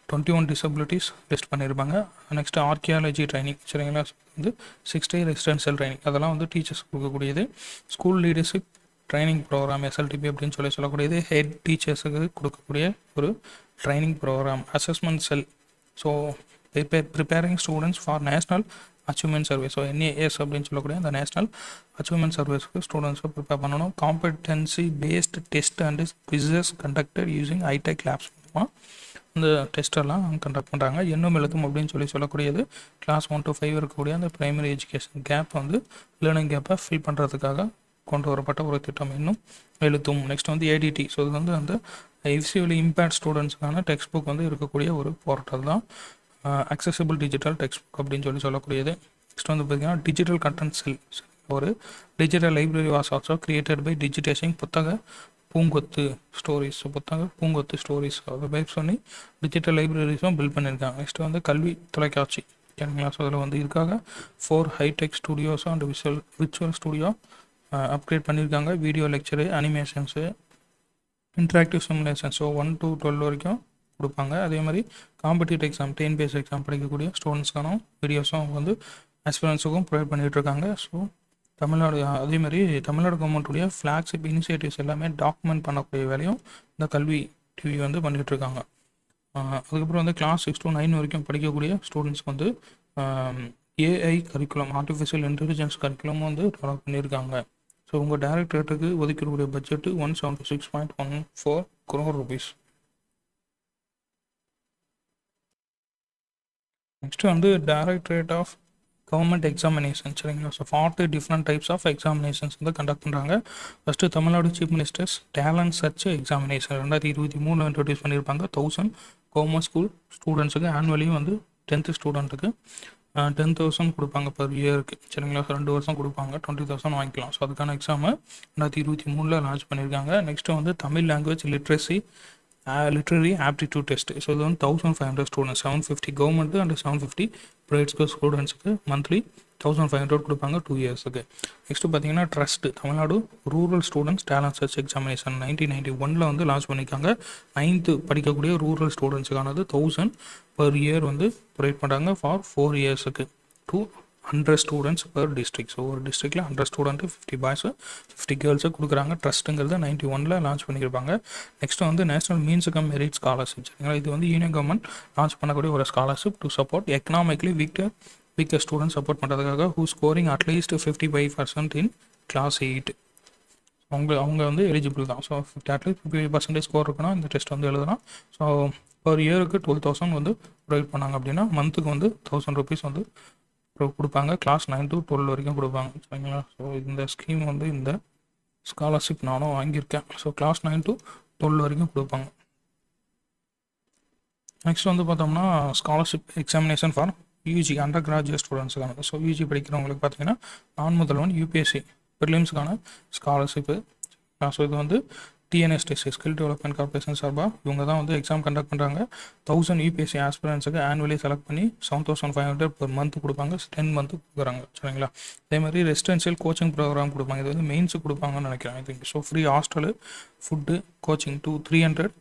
21 டிசபிலிட்டிஸ் லிஸ்ட் பண்ணியிருப்பாங்க. நெக்ஸ்ட்டு ஆர்கியாலஜி ட்ரைனிங் சரிங்களா. வந்து 6 day ரெசிடென்ஷியல் ட்ரைனிங் அதெல்லாம் வந்து டீச்சர்ஸ் கொடுக்கக்கூடியது. School leadership training program SLTP அப்படின்னு சொல்லக்கூடியது ஹெட் டீச்சர்ஸுக்கு கொடுக்கக்கூடிய ஒரு training program. Assessment cell. So preparing students for national achievement survey. So NAS அப்படின்னு சொல்லக்கூடிய அந்த நேஷ்னல் அச்சீவ்மெண்ட் சர்வீஸ்க்கு ஸ்டூடெண்ட்ஸை ப்ரிப்பேர் பண்ணணும். Competency based test and quizzes conducted using high tech labs மூலமாக இந்த டெஸ்ட்டெல்லாம் கண்டக்ட் பண்ணுறாங்க. எண்ணும் எழுத்தும் அப்படின்னு சொல்லக்கூடியது கிளாஸ் 1 to 5 இருக்கக்கூடிய அந்த ப்ரைமரி எஜுகேஷன் கேப் வந்து லேர்னிங் கேப்பை ஃபில் பண்ணுறதுக்காக கொண்டு வரப்பட்ட ஒரு திட்டம் இன்னும் எழுத்தும். நெக்ஸ்ட் வந்து ADT. ஸோ இது வந்து அந்த விசுவலி இம்பேர்ட் ஸ்டூடெண்ட்ஸுக்கான டெக்ஸ்ட் புக் வந்து இருக்கக்கூடிய ஒரு போர்ட்டல் தான் அக்சசிபிள் டிஜிட்டல் டெக்ஸ்ட் புக் அப்படின்னு சொல்லக்கூடியது. நெக்ஸ்ட் வந்து பார்த்திங்கன்னா டிஜிட்டல் கண்டென்ட் செல். ஒரு digital library was also created by digitising புத்தக பூங்கொத்து ஸ்டோரிஸ். புத்தக பூங்கொத்து ஸ்டோரிஸ் அதை பேஸ் பண்ணி டிஜிட்டல் லைப்ரரிஸும் பில்ட் பண்ணியிருக்காங்க. நெக்ஸ்ட் வந்து கல்வி தொலைக்காட்சி சரிங்களா. ஸோ அதில் வந்து இதுக்காக 4 ஹைடெக் ஸ்டுடியோஸும் அண்ட் விர்ச்சுவல் ஸ்டுடியோ அப்கிரேட் பண்ணியிருக்காங்க. Video lecture, animations, interactive simulation. So 1 to 12 வரைக்கும் கொடுப்பாங்க. அதே மாதிரி காம்படிட்டிவ் எக்ஸாம் 10 பேஸ் எக்ஸாம் படிக்கக்கூடிய ஸ்டூடெண்ட்ஸ்க்கான வீடியோஸும் அவங்க வந்து ஆஸ்பிரன்ஸுக்கும் ப்ரொவைட் பண்ணிகிட்ருக்காங்க. ஸோ தமிழ்நாடு அதேமாதிரி தமிழ்நாடு கவர்மெண்ட்டுடைய ஃப்ளாக்ஷிப் இனிஷியேட்டிவ்ஸ் எல்லாமே டாக்குமெண்ட் பண்ணக்கூடிய வேலையும் இந்த கல்வி டிவி வந்து பண்ணிகிட்ருக்காங்க. அதுக்கப்புறம் வந்து கிளாஸ் 6 to 9 வரைக்கும் படிக்கக்கூடிய ஸ்டூடெண்ட்ஸ்க்கு வந்து AI curriculum, artificial intelligence curriculum வந்து டெவலப் பண்ணியிருக்காங்க. ஸோ உங்கள் டைரக்டரேட்டுக்கு ஒதுக்கக்கூடிய பட்ஜெட்டு 176.14 crore rupees. நெக்ஸ்ட் வந்து டைரக்டரேட் ஆஃப் கவர்மெண்ட் எக்ஸாமினேஷன் சரிங்களா. So 40 different types of examinations வந்து கண்டக்ட் பண்ணுறாங்க. First Tamil Nadu chief ministers talent search examination 2023 introduce பண்ணியிருப்பாங்க. 1000 கவர்மெண்ட் ஸ்கூல் ஸ்டூடெண்ட்ஸுக்கு ஆனுவலியும் வந்து 10th ஸ்டூடெண்ட்டுக்கு 10,000 கொடுப்பாங்க பர் இயருக்கு சரிங்களா. ஸோ 2 வருஷம் கொடுப்பாங்க, 20,000 வாங்கிக்கலாம். ஸோ அதுக்கான எக்ஸாமு 2023 லான்ச் பண்ணியிருக்காங்க. நெக்ஸ்ட்டு வந்து Tamil language literary aptitude test. So இது வந்து 1500 students, 750 government and 750 private school ஸ்டூடெண்ட்ஸுக்கு மந்த்லி 1500 கொடுப்பாங்க 2 இயர்ஸுக்கு. நெக்ஸ்ட்டு பார்த்தீங்கன்னா trust Tamil Nadu rural students talent search examination 1991 வந்து லான்ச் பண்ணியிருக்காங்க. 9th படிக்கக்கூடிய ரூரல் ஸ்டூடெண்ட்ஸுக்கானது 1000 per year வந்து ப்ரொவைட் பண்ணுறாங்க ஃபார் 4 இயர்ஸுக்கு. 100 ஸ்டூடெண்ட்ஸ் பர் டிஸ்ட்ரிக்ட். ஸோ ஒரு டிஸ்ட்ரிக்டில் 100 ஸ்டூடெண்ட்டு 50 பாய்ஸு 50 கேர்ள்ஸு கொடுக்குறாங்க. ட்ரஸ்ட்டுங்கிறது 91 லான்ச் பண்ணியிருப்பாங்க. நெக்ஸ்ட் வந்து national means cum merit scholarship. சரிங்களா, இது வந்து யூனியன் கவர்மெண்ட் லான்ச் பண்ணக்கூடிய ஒரு scholarship to support economically weaker student support பண்ணுறதுக்காக who scoring at least 55% in class 8. அவங்க வந்து எலிஜிபிள் தான். ஸோ அட்லீஸ்ட் 55% ஸ்கோர் இருக்குன்னா இந்த டெஸ்ட் வந்து எழுதலாம். ஸோ பர் இயருக்கு 12,000 வந்து ப்ரொவைட் பண்ணாங்க அப்படின்னா மந்த்துக்கு வந்து 1000 rupees வந்து கொடுப்பாங்க. கிளாஸ் 9 to 12 வரைக்கும் கொடுப்பாங்க. சரிங்களா, ஸோ இந்த ஸ்கீம் வந்து இந்த ஸ்காலர்ஷிப் நானும் வாங்கியிருக்கேன். ஸோ கிளாஸ் 9 to 12 வரைக்கும் கொடுப்பாங்க. நெக்ஸ்ட் வந்து பார்த்தோம்னா scholarship examination for UG undergraduate ஸ்டூடெண்ட்ஸுக்கான. ஸோ யூஜி படிக்கிறவங்களுக்கு பார்த்தீங்கன்னா நான் யூபிஎஸ்சி ப்ரிலிம்ஸ்க்கான ஸ்காலர்ஷிப்பு. ஸோ இது வந்து டிஎன்எஸ்டிசி ஸ்கில் டெவலப்மெண்ட் கார்பரேஷன் சார்பாக இவங்க தான் வந்து எக்ஸாம் கண்டக்ட் பண்ணுறாங்க. 1000 யூபிஎஸ்சி ஆஸ்பிரன்ஸுக்கு ஆனுவலி செலக்ட் பண்ணி 7,500 பெர் மந்த் கொடுப்பாங்க. 10 மந்த்து கொடுக்குறாங்க. சரிங்களா, அதே மாதிரி ரெசிடென்ஷியல் கோச்சிங் ப்ரோக்ராம் கொடுப்பாங்க. இது வந்து மெயின்ஸுக்கு கொடுப்பாங்கன்னு நினைக்கிறேன் I think. So free hostel, food, coaching 300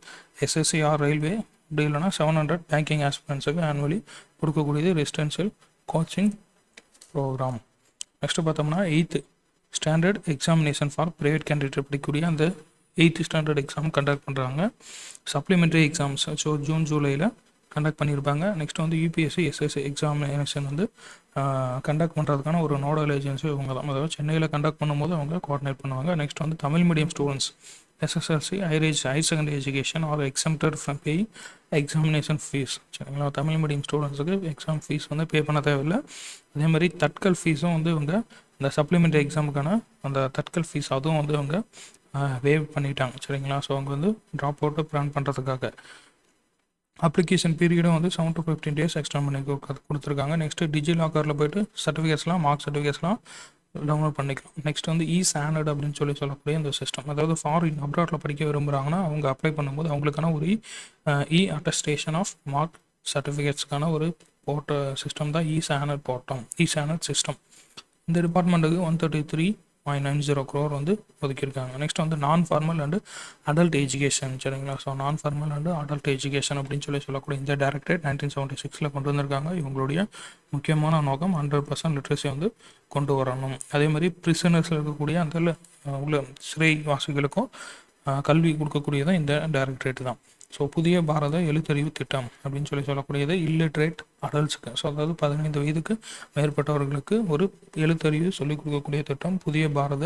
SSC or railway, அப்படி இல்லைனா 700 பேங்கிங் ஆஸ்பிரன்ஸுக்கு ஆனுவலி கொடுக்கக்கூடியது ரெசிடென்ஷியல் கோச்சிங் ப்ரோக்ராம். நெக்ஸ்ட்டு பார்த்தோம்னா 8th standard examination for private candidate படிக்கக்கூடிய அந்த 8th ஸ்டாண்டர்ட் எக்ஸாம் கண்டக்ட் பண்ணுறாங்க. சப்ளிமெண்ட்ரி எக்ஸாம்ஸ் ஸோ ஜூன் ஜூலையில் கண்டக்ட் பண்ணியிருப்பாங்க. நெக்ஸ்ட் வந்து யூபிஎஸ்சி எஸ்எஸ்சி எக்ஸாமினேஷன் வந்து கண்டக்ட் பண்ணுறதுக்கான ஒரு நோடல் ஏஜென்சி இவங்க தான். அதாவது சென்னையில் கண்டக்ட் பண்ணும்போது அவங்க கோஆர்டினேட் பண்ணுவாங்க. நெக்ஸ்ட் வந்து Tamil medium students SSLC higher secondary education are exempted from paying examination fees. சரிங்களா, தமிழ் மீடியம் ஸ்டூடெண்ட்ஸுக்கு எக்ஸாம் ஃபீஸ் வந்து பே பண்ண தேவையில்லை. அதே மாதிரி தட்கல் ஃபீஸும் வந்து இவங்க இந்த சப்ளிமெண்ட்ரி எக்ஸாமுக்கான அந்த தட்கல் ஃபீஸ் அதுவும் வந்து அவங்க வேவ் பண்ணிட்டாங்க. சரிங்களா, ஸோ அவங்க வந்து ட்ராப் அவுட்டை ப்ளான் பண்ணுறதுக்காக அப்ளிகேஷன் பீரியடும் வந்து 7 to 15 days எக்ஸ்டெண்ட் பண்ணி கொடுத்துருக்காங்க. நெக்ஸ்ட்டு டிஜி லாக்கரில் போய்ட்டு சர்டிஃபிகேட்ஸ்லாம் மார்க் சர்டிஃபிகேட்ஸ்லாம் டவுன்லோட் பண்ணிக்கலாம். நெக்ஸ்ட் வந்து இ-ஸ்டாண்டர்ட் அப்படின்னு சொல்லக்கூடிய இந்த சிஸ்டம், அதாவது ஃபாரின் அப்ராட்டில் படிக்க விரும்புகிறாங்கன்னா அவங்க அப்ளை பண்ணும்போது அவங்களுக்கான ஒரு அட்டஸ்டேஷன் ஆஃப் மார்க் சர்டிஃபிகேட்ஸ்க்கான ஒரு போட்ட சிஸ்டம் தான் இ-ஸ்டாண்டர்ட் சிஸ்டம். இந்த டிபார்ட்மெண்ட்டுக்கு 133.90 crore வந்து ஒதுக்கியிருக்காங்க. நெக்ஸ்ட் வந்து non formal and adult education. சரிங்களா, so non formal and adult education அப்படின்னு சொல்லக்கூடிய இந்த டைரக்டரேட் 1976 கொண்டு வந்திருக்காங்க. இவங்களுடைய முக்கியமான நோக்கம் 100% லிட்ரஸி வந்து கொண்டு வரணும். அதே மாதிரி பிரிசனர்ஸில் இருக்கக்கூடிய அந்த உள்ள சிறைவாசிகளுக்கும் கல்வி கொடுக்கக்கூடியதான் இந்த டைரக்டரேட் தான். ஸோ புதிய பாரத எழுத்தறிவு திட்டம் அப்படின்னு சொல்லக்கூடியது இல்லிட்ரேட் அடல்ட்ஸுக்கு, ஸோ அதாவது 15 வயதுக்கு மேற்பட்டவர்களுக்கு ஒரு எழுத்தறிவு சொல்லிக் கொடுக்கக்கூடிய திட்டம் புதிய பாரத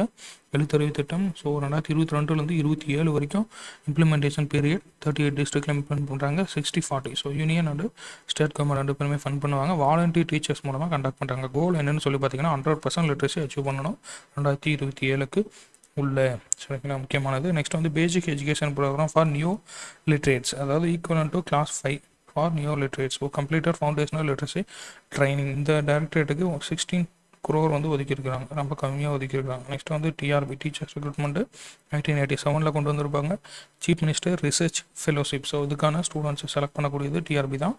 எழுத்தறிவு திட்டம். ஸோ 2022 27 வரைக்கும் இம்ப்ளிமெண்டேஷன் பீரியட் 38 டிஸ்ட்ரிக்டில் இம்ப்ளிமெண்ட் பண்ணுறாங்க. 60-40 so union and state government ரெண்டு பேருமே ஃபண்ட் பண்ணுவாங்க. வாலண்டியர் டீச்சர்ஸ் மூலமாக கண்டக்ட் பண்ணுறாங்க. கோல் என்னென்னு சொல்லி பார்த்தீங்கன்னா 100% லிட்ரஸி அச்சீவ் பண்ணணும் 2027க்கு உள்ள. சரிங்களா, முக்கியமானது. நெக்ஸ்ட் வந்து basic education programme for new literates, அதாவது equivalent to class 5 for new literates. So completed foundational literacy training. இந்த டைரக்டரேட்டுக்கு 16 crore வந்து ஒதுக்கியிருக்கிறாங்க, ரொம்ப கம்மியாக ஒதுக்கியிருக்காங்க. நெக்ஸ்ட் வந்து டிஆர்பி டீச்சர்ஸ் ரெக்ரூட்மெண்ட்டு 1987 கொண்டு வந்திருப்பாங்க. Chief minister research fellowship, so இதுக்கான ஸ்டூடெண்ட்ஸை செலக்ட் பண்ணக்கூடியது டிஆர்பி தான்.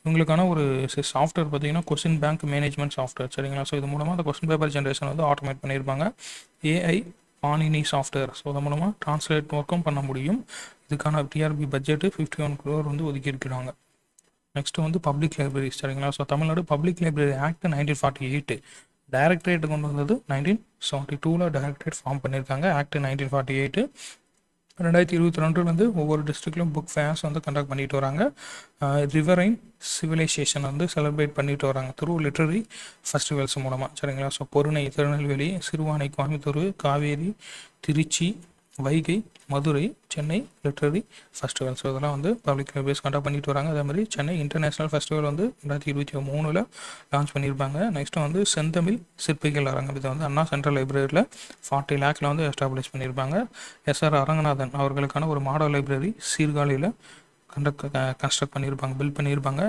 இவங்களுக்கான ஒரு சாஃப்ட்வேர் பார்த்தீங்கன்னா கொஸ்டின் பேங்க் மேனேஜ்மெண்ட் சாஃப்ட்வேர். சரிங்களா, ஸோ இது மூலமாக அந்த கொஸ்டின் பேப்பர் ஜென்ரேஷன் வந்து ஆட்டோமேட் பண்ணியிருப்பாங்க. ஏஐ பாணினி சாஃப்ட்வேர், ஸோ அது மூலமாக ட்ரான்ஸ்லேட் ஒர்க்கும் பண்ண முடியும். இதுக்கான டிஆர்பி பட்ஜெட்டு 51 crore வந்து ஒதுக்கியிருக்கிறாங்க. நெக்ஸ்ட்டு வந்து பப்ளிக் லைப்ரரி. சரிங்களா, so Tamil Nadu public library act 1948 directorate கொண்டு வந்தது 1972 டைரக்டரேட் ஃபார்ம் பண்ணியிருக்காங்க. ஆக்ட் 1948 2022 ஒவ்வொரு டிஸ்ட்ரிக்ட்லையும் புக் ஃபேர்ஸ் வந்து கண்டக்ட் பண்ணிட்டு வராங்க. ரிவரைன் சிவிலைசேஷன் வந்து செலிப்ரேட் பண்ணிட்டு வராங்க த்ரூ லிட்ரரி ஃபெஸ்டிவல்ஸ் மூலமாக. சரிங்களா, so Porunai Tirunelveli, Siruvani Coimbatore, Kaveri Tiruchi, Vaigai Madurai, Chennai literary festival. So இதெல்லாம் வந்து பப்ளிக் லைப்ரரிஸ் கண்டக்ட் பண்ணிட்டு வராங்க. அதே மாதிரி சென்னை இன்டர்நேஷ்னல் ஃபெஸ்டிவல் வந்து 2023 லான்ச் பண்ணியிருப்பாங்க. நெக்ஸ்ட்டு வந்து செந்தமிழ் சிற்பிகள் அரங்கம், இதை வந்து அண்ணா சென்ட்ரல் லைப்ரரியில் 40 lakhல வந்து எஸ்டாப்ளிஷ் பண்ணியிருப்பாங்க. எஸ்ஆர் அரங்கநாதன் அவர்களுக்கான ஒரு மாடல் லைப்ரரி சீர்காழியில் கன்ஸ்ட்ரக்ட் பண்ணியிருப்பாங்க, பில்ட் பண்ணியிருப்பாங்க.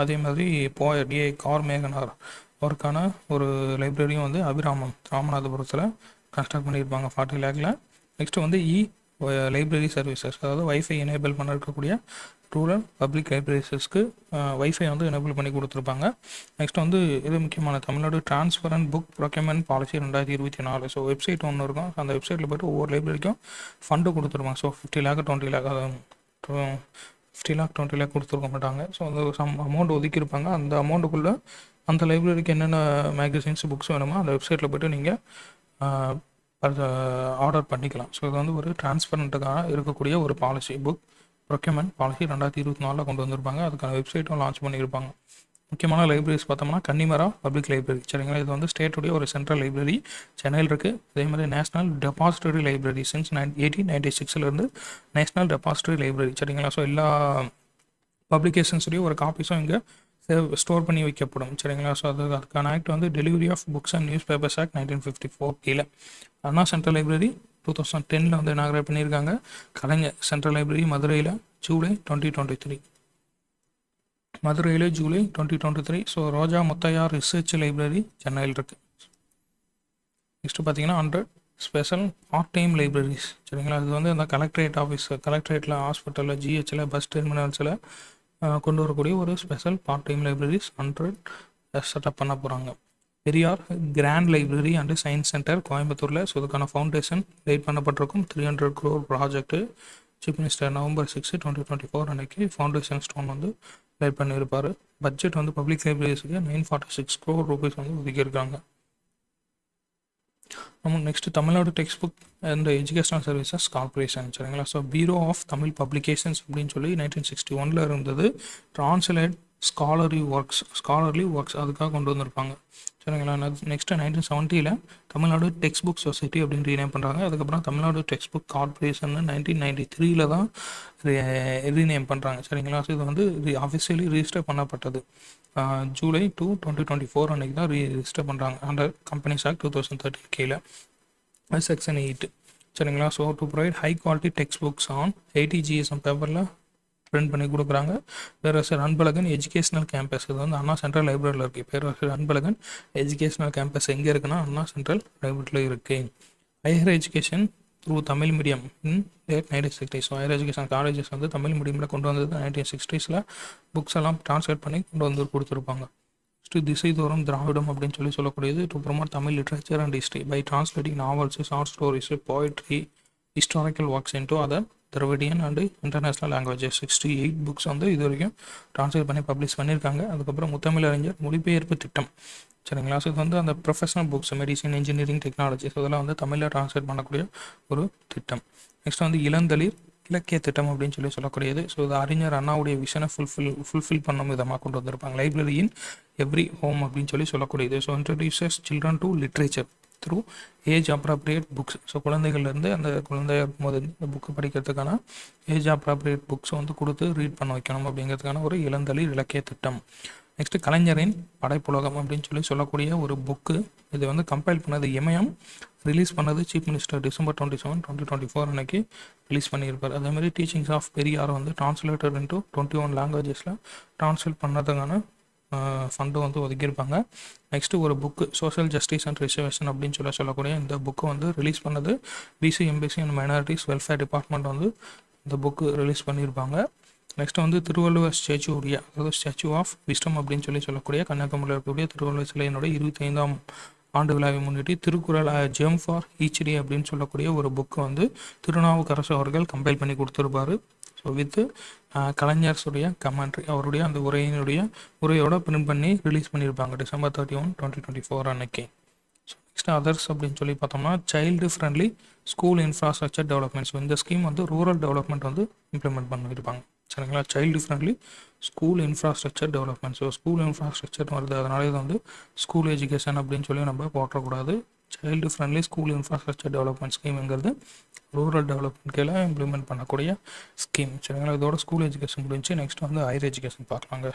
அதே மாதிரி போயட் கார் மேகனார் அவருக்கான ஒரு லைப்ரரியும் வந்து அபிராமம் ராமநாதபுரத்தில் கன்ஸ்ட்ரக்ட் பண்ணியிருப்பாங்க 40 lakhல. நெக்ஸ்ட்டு வந்து லைப்ரரி சர்வீசஸ், அதாவது வைஃபை எனேபிள் பண்ண இருக்கக்கூடிய ரூரல் பப்ளிக் லைப்ரரிஸஸ்க்கு வைஃபை வந்து எனேபிள் பண்ணி கொடுத்துருப்பாங்க. நெக்ஸ்ட் வந்து இது முக்கியமான Tamil Nadu transparent book procurement policy 2024. So website ஒன்று இருக்கும், அந்த வெப்சைட்டில் போய்ட்டு ஒவ்வொரு லைப்ரரிக்கும் ஃபண்டு கொடுத்துருப்பாங்க. So 50 lakh 20 lakh 50 lakh 20 lakh கொடுத்துருக்க மாட்டாங்க. ஸோ அந்த சம் அமௌண்ட் ஒதுக்கியிருப்பாங்க. அந்த அமௌண்ட்டுக்குள்ளே அந்த லைப்ரரிக்கு என்னென்ன மேகசின்ஸ் புக்ஸ் வேணுமோ அந்த வெப்சைட்டில் போய்ட்டு நீங்கள் ஆர்டர் பண்ணிக்கலாம். ஸோ இது வந்து ஒரு டிரான்ஸ்பரண்ட்டுக்காக இருக்கக்கூடிய ஒரு பாலிசி. புக் ப்ரொக்யூர்மெண்ட் பாலிசி 2024 கொண்டு வந்திருப்பாங்க. அதுக்கான வெப்சைட்டும் லான்ச் பண்ணியிருப்பாங்க. முக்கியமான லைப்ரரிஸ் பார்த்தோம்னா கன்னிமரா பப்ளிக் லைப்ரரி, சரிங்களா. இது வந்து ஸ்டேட்டுடைய ஒரு சென்ட்ரல் லைப்ரரி சென்னையில் இருக்குது. அதே மாதிரி national depository library since 1896 national depository library, சரிங்களா. ஸோ எல்லா பப்ளிகேஷன்ஸுடைய ஒரு காப்பீஸும் இங்கே ஸ்டோர் பண்ணி வைக்கப்படும், சரிங்களா. ஸோ அதுக்கான ஆக்ட் வந்து delivery of books and newspapers act 1954 கீழே. அண்ணா சென்ட்ரல் லைப்ரரி 2010 வந்து இனாகிரேட் பண்ணியிருக்காங்க. கலைஞர் சென்ட்ரல் லைப்ரரி மதுரையில் ஜூலை 2023. ஜூலை 2023. ஸோ ரோஜா முத்தையார் ரிசர்ச் லைப்ரரி சென்னையில் இருக்குது. நெக்ஸ்ட்டு பார்த்தீங்கன்னா 100 ஸ்பெஷல் பார்ட் டைம் லைப்ரரிஸ், சரிங்களா. இது வந்து இந்த கலெக்டரேட் ஆஃபீஸ், கலெக்டரேட்டில், ஹாஸ்பிட்டலில், ஜிஹெச்சில், பஸ் டெர்மினல்ஸில் கொண்டு வரக்கூடிய ஒரு special part time libraries 100 setup பண்ண போகிறாங்க. Periyar grand library and science centre கோயம்புத்தூரில். ஸோ இதுக்கான ஃபவுண்டேஷன் லைட் பண்ணப்பட்டிருக்கும். 300 crore project. Chief minister November 6, 2024 அன்றைக்கி ஃபவுண்டேஷன் ஸ்டோன் வந்து லைட் பண்ணியிருப்பார். பட்ஜெட் வந்து பப்ளிக் லைப்ரரிஸுக்கு 946 crore rupees வந்து ஒதுக்கியிருக்காங்க. நம்ம next Tamil Nadu text book and educational services corporation, சரிங்களா. So bureau of Tamil publications அப்படின்னு சொல்லி 1961 இருந்தது. ட்ரான்ஸ்லேட் ஸ்காலர்லி ஒர்க்ஸ் அதுக்காக கொண்டு வந்திருப்பாங்க, சரிங்களா. Next 1970 Tamil Nadu text book society அப்படின்னு ரீநேம் பண்ணுறாங்க. அதுக்கப்புறம் தமிழ்நாடு டெக்ஸ்ட் புக் கார்பரேஷன் 1993 தான் ரீநேம் பண்ணுறாங்க, சரிங்களா. ஸோ இது வந்து ஆஃபிஷியலி ரிஜிஸ்டர் பண்ணப்பட்டது ஜூலை 2, 2024 அன்றைக்கி தான் ரிஜிஸ்டர் பண்ணுறாங்க அண்டர் கம்பெனிஸ் ஆக்ட் 2013 கீழே செக்ஷன் 8, சரிங்களா. So to provide high quality text books on 80 GSM பேப்பரில் பிரிண்ட் பண்ணி கொடுக்குறாங்க. பேராசிரியர் அன்பழகன் எஜுகேஷனல் கேம்பஸ், இது வந்து அண்ணா சென்ட்ரல் லைப்ரரியில் இருக்குது. பேராசிரியர் அன்பழகன் எஜுகேஷனல் கேம்பஸ் எங்கே இருக்குன்னா அண்ணா சென்ட்ரல் லைப்ரரியில் இருக்குது. Higher education through Tamil medium இன் late 1960s. So higher education colleges வந்து தமிழ் மீடியமில் கொண்டு வந்தது 1960s. புக்ஸ் எல்லாம் ட்ரான்ஸ்லேட் பண்ணி கொண்டு வந்து கொடுத்துருப்பாங்க. திசை தோறும் திராவிடம் அப்படின்னு சொல்லக்கூடியது to promote Tamil literature and history by translating novels, short stories, poetry, historical works into other Dravidian and international languages. 68 books வந்து இது வரைக்கும் ட்ரான்ஸ்லேட் பண்ணி பப்ளிஷ் பண்ணியிருக்காங்க. அதுக்கப்புறம் முத்தமிழறிஞர் மொழிபெயர்ப்பு திட்டம், சரிங்களா. ஸோ இது வந்து அந்த professional books, medicine, engineering, technology, so இதெல்லாம் வந்து தமிழில் ட்ரான்ஸ்லேட் பண்ணக்கூடிய ஒரு திட்டம். நெக்ஸ்ட் வந்து இளந்தளிர் இலக்கிய திட்டம் அப்படின்னு சொல்லக்கூடியது. ஸோ இது அறிஞர் அண்ணாவுடைய விஷனை ஃபுல்ஃபில் பண்ணும் விதமாக கொண்டு வந்திருப்பாங்க. லைப்ரரியின் எவ்ரி ஹோம் அப்படின்னு சொல்லக்கூடியது. So introduces children to literature through age appropriate books. So குழந்தைகள்லேருந்து அந்த குழந்தைய இருக்கும்போது இந்த புக்கு படிக்கிறதுக்கான ஏஜ் அப்ராப்ரியேட் புக்ஸ் வந்து கொடுத்து ரீட் பண்ண வைக்கணும் அப்படிங்கிறதுக்கான ஒரு இளந்தளிர் இலக்கிய திட்டம். நெக்ஸ்ட்டு கலைஞரின் படைப்புலகம் அப்படின்னு சொல்லக்கூடிய ஒரு புக்கு. இது வந்து கம்பைல் பண்ணது இமயம், ரிலீஸ் பண்ணது சீஃப் மினிஸ்டர் December 27, 2024 அன்னைக்கு ரிலீஸ் பண்ணியிருப்பார். அதேமாதிரி டீச்சிங்ஸ் ஆஃப் பெரியார் வந்து டிரான்ஸ்லேட்டட் இன்ட்டு 21 லாங்குவேஜஸில் ட்ரான்ஸ்லேட் பண்ணதுக்கான ஃபண்டு வந்து ஒதுக்கியிருப்பாங்க. நெக்ஸ்ட்டு ஒரு book social justice and reservation அப்படின்னு சொல்லக்கூடிய இந்த புக்கு வந்து ரிலீஸ் பண்ணது BC, MBC and minorities welfare department வந்து இந்த புக்கு ரிலீஸ் பண்ணியிருப்பாங்க. நெக்ஸ்ட் வந்து திருவள்ளுவர் ஸ்டாச்சுடைய, அதாவது ஸ்டாச்சு ஆஃப் விஸ்டம் அப்படின்னு சொல்லக்கூடிய கன்னியாகுமரியில் இருக்கக்கூடிய திருவள்ளுவர் சிலையினுடைய 25ஆம் ஆண்டு விழாவை முன்னிட்டு திருக்குறள் ஜெம் ஃபார் ஈச் டே அப்படின்னு சொல்லக்கூடிய ஒரு புக்கு வந்து திருநாவுக்கரசு அவர்கள் கம்பைல் பண்ணி கொடுத்துருப்பாரு. ஸோ வித்து கலைஞர்ஸுடைய கமெண்ட்ரி, அவருடைய அந்த உரையோட பிரிண்ட் பண்ணி ரிலீஸ் பண்ணியிருப்பாங்க December 31, 2024 அன்னைக்கு. ஸோ நெக்ஸ்ட் அதர்ஸ் அப்படின்னு பார்த்தோம்னா child friendly school infrastructure development. So இந்த ஸ்கீம் வந்து ரூரல் டெவலப்மெண்ட் வந்து இம்ப்ளிமெண்ட் பண்ணியிருப்பாங்க, சரிங்களா. Child friendly school infrastructure development. So school infrastructure வருது, அதனால இது வந்து ஸ்கூல் எஜுகேஷன் அப்படின்னு நம்ம போட்டக்கூடாது. Child friendly school infrastructure development ஸ்கீம்ங்கிறது ரூரல் டெவலப்மெண்ட் கீழே இம்ப்ளிமெண்ட் பண்ணக்கூடிய ஸ்கீம், சரிங்களா. இதோட ஸ்கூல் எஜுகேஷன் முடிஞ்சு நெக்ஸ்ட் வந்து ஹையர் எஜுகேஷன் பார்க்கலாங்க.